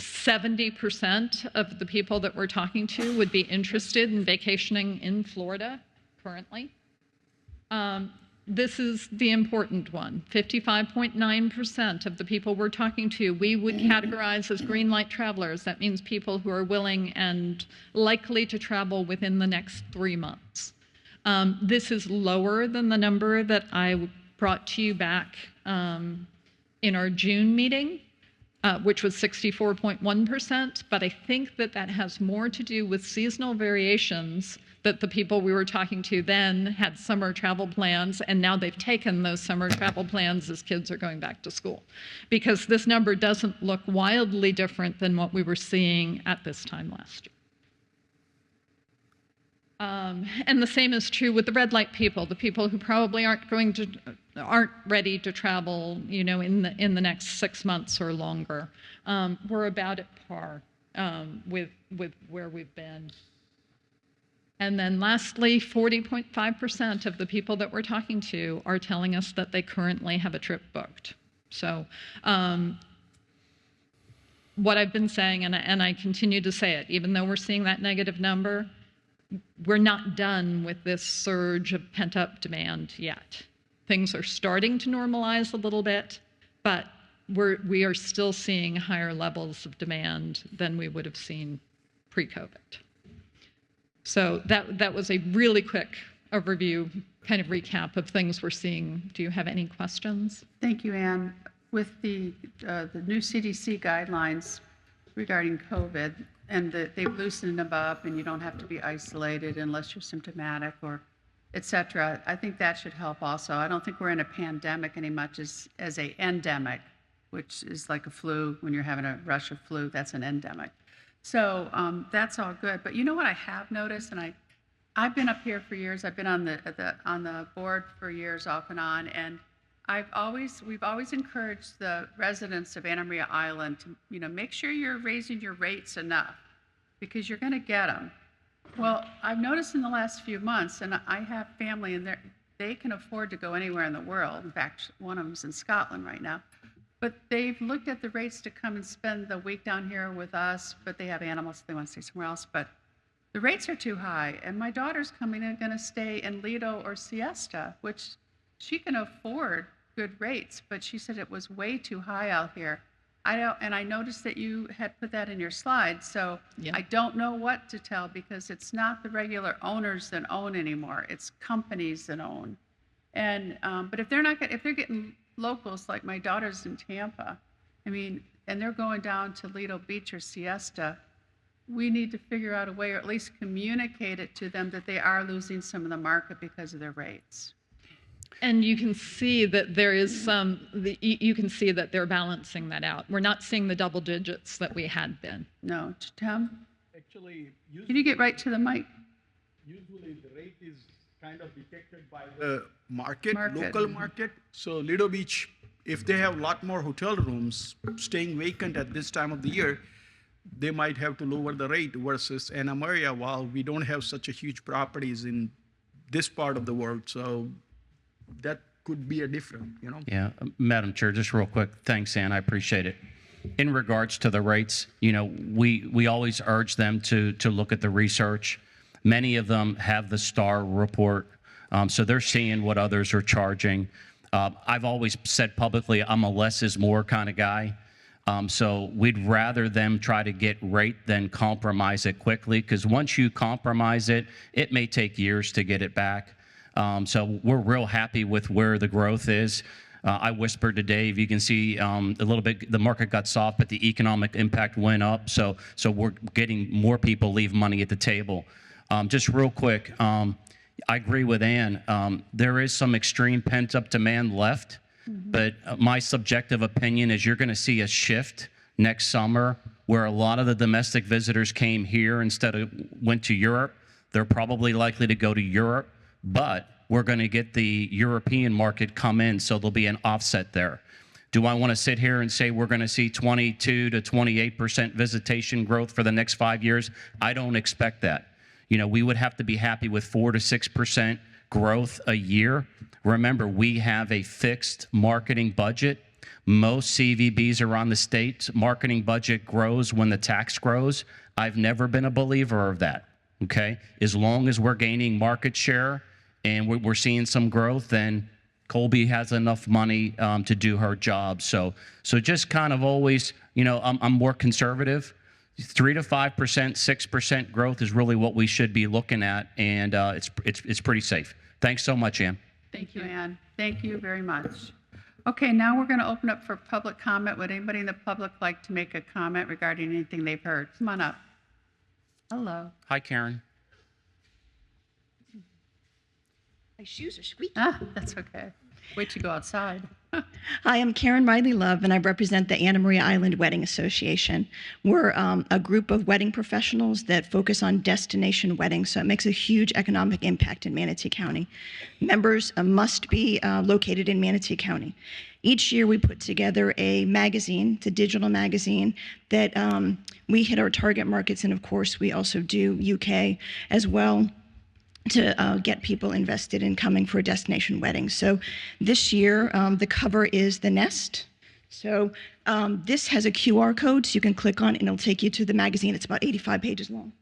70% of the people that we're talking to would be interested in vacationing in Florida currently. This is the important one. 55.9% of the people we're talking to, we would categorize as green light travelers. That means people who are willing and likely to travel within the next 3 months. This is lower than the number that I brought to you back in our June meeting, which was 64.1%, but I think that that has more to do with seasonal variations, that the people we were talking to then had summer travel plans, and now they've taken those summer travel plans as kids are going back to school. Because this number doesn't look wildly different than what we were seeing at this time last year. And the same is true with the red light people, the people who probably aren't ready to travel, you know, in the next 6 months or longer. We're about at par with where we've been. And then lastly, 40.5% of the people that we're talking to are telling us that they currently have a trip booked. So what I've been saying, and I continue to say it, even though we're seeing that negative number, we're not done with this surge of pent-up demand yet. Things are starting to normalize a little bit, but we are still seeing higher levels of demand than we would have seen pre-COVID. So that was a really quick overview, kind of recap of things we're seeing. Do you have any questions? Thank you, Anne. With the new CDC guidelines regarding COVID, and they've loosened them up, and you don't have to be isolated unless you're symptomatic or et cetera, I think that should help also. I don't think we're in a pandemic any much as a endemic, which is like a flu. When you're having a rush of flu, that's an endemic. So that's all good. But you know what I have noticed, and I've been up here for years. I've been on the board for years, off and on, and we've always encouraged the residents of Anna Maria Island to, you know, make sure you're raising your rates enough, because you're going to get them. Well, I've noticed in the last few months, and I have family, and they can afford to go anywhere in the world. In fact, one of them's in Scotland right now. But they've looked at the rates to come and spend the week down here with us, but they have animals, so they want to stay somewhere else. But the rates are too high, and my daughter's coming in, going to stay in Lido or Siesta, which she can afford good rates, but she said it was way too high out here. I noticed that you had put that in your slides, so yeah. I don't know what to tell, because it's not the regular owners that own anymore; it's companies that own. And but if they're getting locals, like my daughter's in Tampa, I mean, and they're going down to Lido Beach or Siesta. We need to figure out a way, or at least communicate it to them, that they are losing some of the market because of their rates. And you can see that there is you can see that they're balancing that out. We're not seeing the double digits that we had been. No, Tim? Actually, Can you get right to the mic? usually the rate is kind of detected by the market, Market. local market. So Lido Beach, if they have a lot more hotel rooms staying vacant at this time of the year, they might have to lower the rate versus Anna Maria, while we don't have such a huge properties in this part of the world. So that could be a difference, you know? Yeah, Madam Chair, just real quick. Thanks, Ann. I appreciate it. In regards to the rates, we always urge them to look at the research. Many of them have the STAR report, so they're seeing what others are charging. I've always said publicly, I'm a less is more kind of guy. So we'd rather them try to get rate than compromise it quickly, because once you compromise it, it may take years to get it back. So we're real happy with where the growth is. I whispered to Dave, you can see a little bit, the market got soft, but the economic impact went up. So we're getting more people leave money at the table. Just real quick, I agree with Ann. There is some extreme pent-up demand left, but my subjective opinion is you're going to see a shift next summer where a lot of the domestic visitors came here instead of went to Europe. They're probably likely to go to Europe, but we're going to get the European market come in, so there'll be an offset there. Do I want to sit here and say we're going to see 22 to 28% visitation growth for the next 5 years? I don't expect that. We would have to be happy with 4 to 6% growth a year. Remember, we have a fixed marketing budget. Most CVBs around the state, marketing budget grows when the tax grows. I've never been a believer of that, okay? As long as we're gaining market share and we're seeing some growth, then Colby has enough money to do her job. So just kind of always, I'm more conservative. 3 to 5%, 6% growth is really what we should be looking at, and it's pretty safe. Thanks so much, Ann. Thank you, Ann. Thank you very much. Okay, now we're going to open up for public comment. Would anybody in the public like to make a comment regarding anything they've heard? Come on up. Hello. Hi, Karen. My shoes are squeaky. That's okay. Wait till you go outside. Hi, I'm Karen Riley Love, and I represent the Anna Maria Island Wedding Association. We're a group of wedding professionals that focus on destination weddings, so it makes a huge economic impact in Manatee County. Members must be located in Manatee County. Each year we put together a magazine, it's a digital magazine, that we hit our target markets, and of course we also do UK as well, to get people invested in coming for a destination wedding. So this year, the cover is the nest. So this has a QR code, so you can click on it and it'll take you to the magazine. It's about 85 pages long.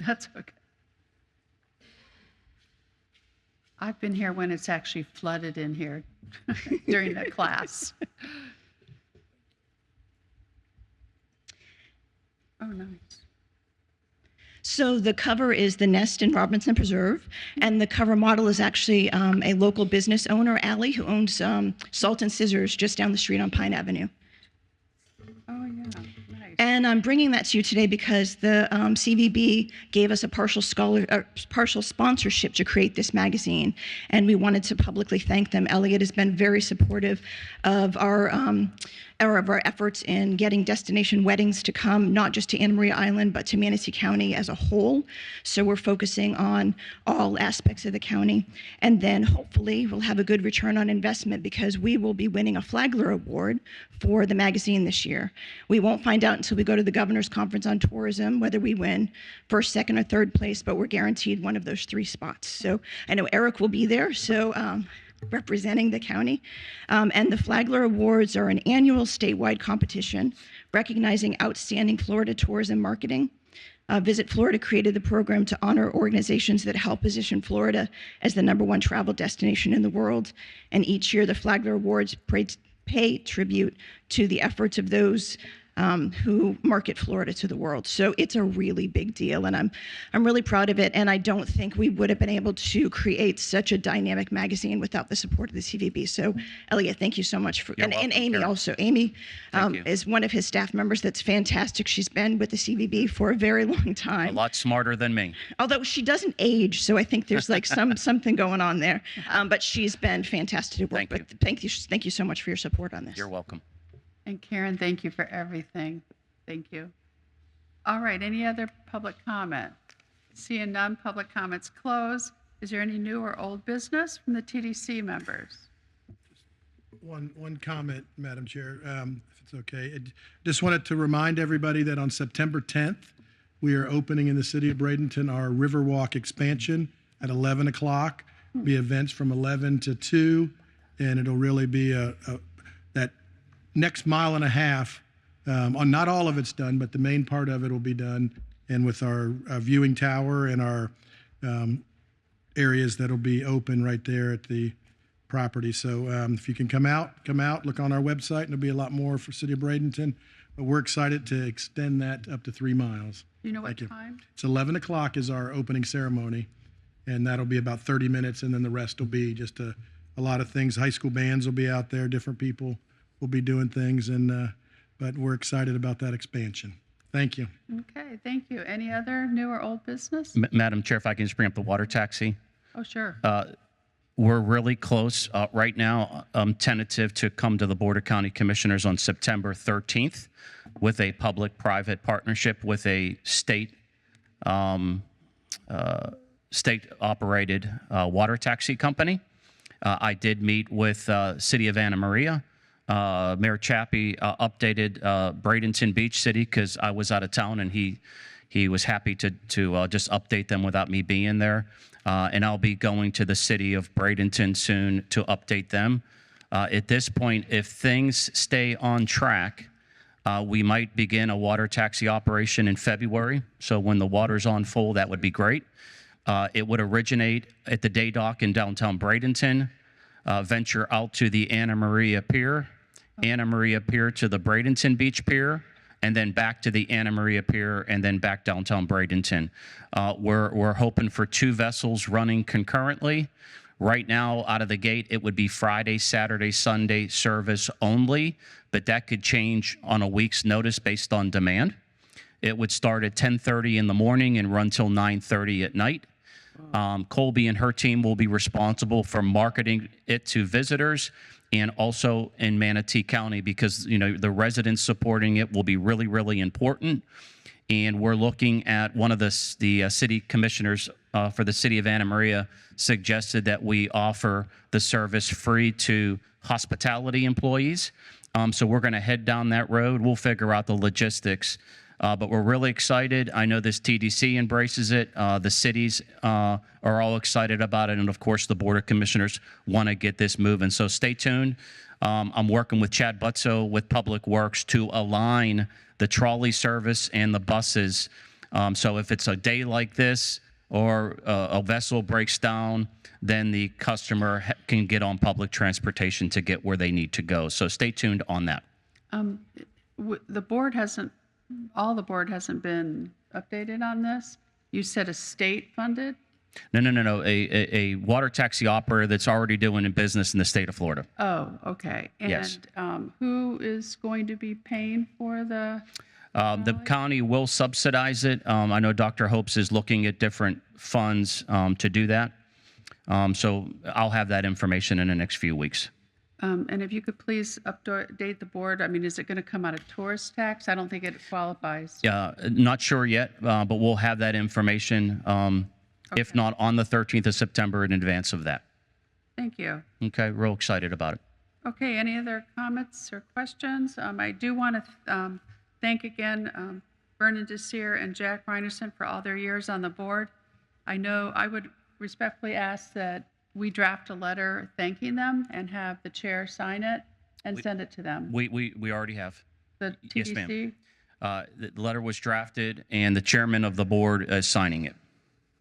That's okay. I've been here when it's actually flooded in here during the class. Oh, nice. So the cover is the nest in Robinson Preserve, and the cover model is actually a local business owner, Allie, who owns Salt and Scissors just down the street on Pine Avenue. Oh, yeah. Nice. And I'm bringing that to you today because the CVB gave us a partial sponsorship to create this magazine, and we wanted to publicly thank them. Elliot has been very supportive of our efforts in getting destination weddings to come, not just to Anna Maria Island, but to Manatee County as a whole. So we're focusing on all aspects of the county. And then hopefully we'll have a good return on investment because we will be winning a Flagler Award for the magazine this year. We won't find out until we go to the Governor's Conference on Tourism whether we win first, second, or third place, but we're guaranteed one of those 3 spots. So I know Eric will be there, so representing the county. And the Flagler Awards are an annual statewide competition recognizing outstanding Florida tourism marketing. Visit Florida created the program to honor organizations that help position Florida as the #1 travel destination in the world. And each year, the Flagler Awards pay tribute to the efforts of those who market Florida to the world. So it's a really big deal, and I'm really proud of it. And I don't think we would have been able to create such a dynamic magazine without the support of the CVB. So Elliot, thank you so much for, and Amy Karen. also. Amy Thank you. is one of his staff members that's fantastic. She's been with the CVB for a very long A time. lot smarter than me. Although she doesn't age, so I think there's like something going on there. But she's been fantastic to work with. Thank you so much for your support on this. You're welcome. And Karen, thank you for everything. Thank you. All right, any other public comment? Seeing none, public comments closed. Is there any new or old business from the TDC members? One comment, Madam Chair, if it's okay. Just wanted to remind everybody that on September 10th, we are opening in the city of Bradenton our Riverwalk Expansion at 11 o'clock. Be events from 11 to 2, and it'll really be that next mile and a half. Not all of it's done, but the main part of it will be done, and with our viewing tower and our areas that'll be open right there at the property. So if you can come out, look on our website, and there'll be a lot more for City of Bradenton. But we're excited to extend that up to 3 miles. Do you know what Thank you. time? It's 11 o'clock is our opening ceremony, and that'll be about 30 minutes, and then the rest will be just a lot of things. High school bands will be out there, different people will be doing things, and but we're excited about that expansion. Thank you. Okay, thank you. Any other new or old business? Madam Chair, if I can just bring up the water taxi. Oh, sure. We're really close. Right now, I'm tentative to come to the Board of County Commissioners on September 13th with a public-private partnership with a state-operated water taxi company. I did meet with City of Anna Maria. Mayor Chappie updated Bradenton Beach City because I was out of town, and he was happy to just update them without me being there. And I'll be going to the city of Bradenton soon to update them. At this point, if things stay on track, we might begin a water taxi operation in February. So when the water's on full, that would be great. It would originate at the day dock in downtown Bradenton, venture out to the Anna Maria Pier to the Bradenton Beach Pier, and then back to the Anna Maria Pier, and then back downtown Bradenton. We're hoping for 2 vessels running concurrently. Right now, out of the gate, it would be Friday, Saturday, Sunday service only, but that could change on a week's notice based on demand. It would start at 10:30 in the morning and run till 9:30 at night. Colby and her team will be responsible for marketing it to visitors and also in Manatee County, because the residents supporting it will be really, really important. And we're looking at one of the city commissioners for the city of Anna Maria suggested that we offer the service free to hospitality employees. So we're going to head down that road. We'll figure out the logistics. But we're really excited. I know this TDC embraces it. The cities are all excited about it. And of course, the Board of Commissioners want to get this moving. So stay tuned. I'm working with Chad Butzo with Public Works to align the trolley service and the buses. So if it's a day like this or a vessel breaks down, then the customer can get on public transportation to get where they need to go. So stay tuned on that. All the board hasn't been updated on this. You said a state funded? No. A water taxi operator that's already doing business in the state of Florida. Oh, okay. And Yes. Who is going to be paying for the? The county will subsidize it. I know Dr. Hopes is looking at different funds to do that. So I'll have that information in the next few weeks. And if you could please update the board, I mean, is it going to come out of tourist tax? I don't think it qualifies. Not sure yet, but we'll have that information, if not on the 13th of September, in advance of that. Thank you. Okay, real excited about it. Okay, any other comments or questions? I do want to thank again Vernon Desir and Jack Reinerson for all their years on the board. I know I would respectfully ask that we draft a letter thanking them and have the chair sign it and send it to them. We already have. The TDC? Yes, ma'am. The letter was drafted, and the chairman of the board is signing it.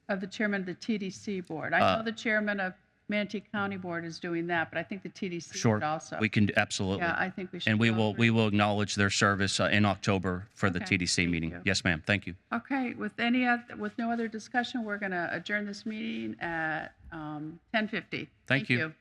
Of the chairman of the TDC board. I know the chairman of Manatee County Board is doing that, but I think the TDC Sure, should also. we can absolutely. Yeah, I think we should. And we do all will three. acknowledge their service in October for the Okay, TDC thank meeting. you. Yes, ma'am. Thank you. Okay, with no other discussion, we're going to adjourn this meeting at 10:50. Thank you. you.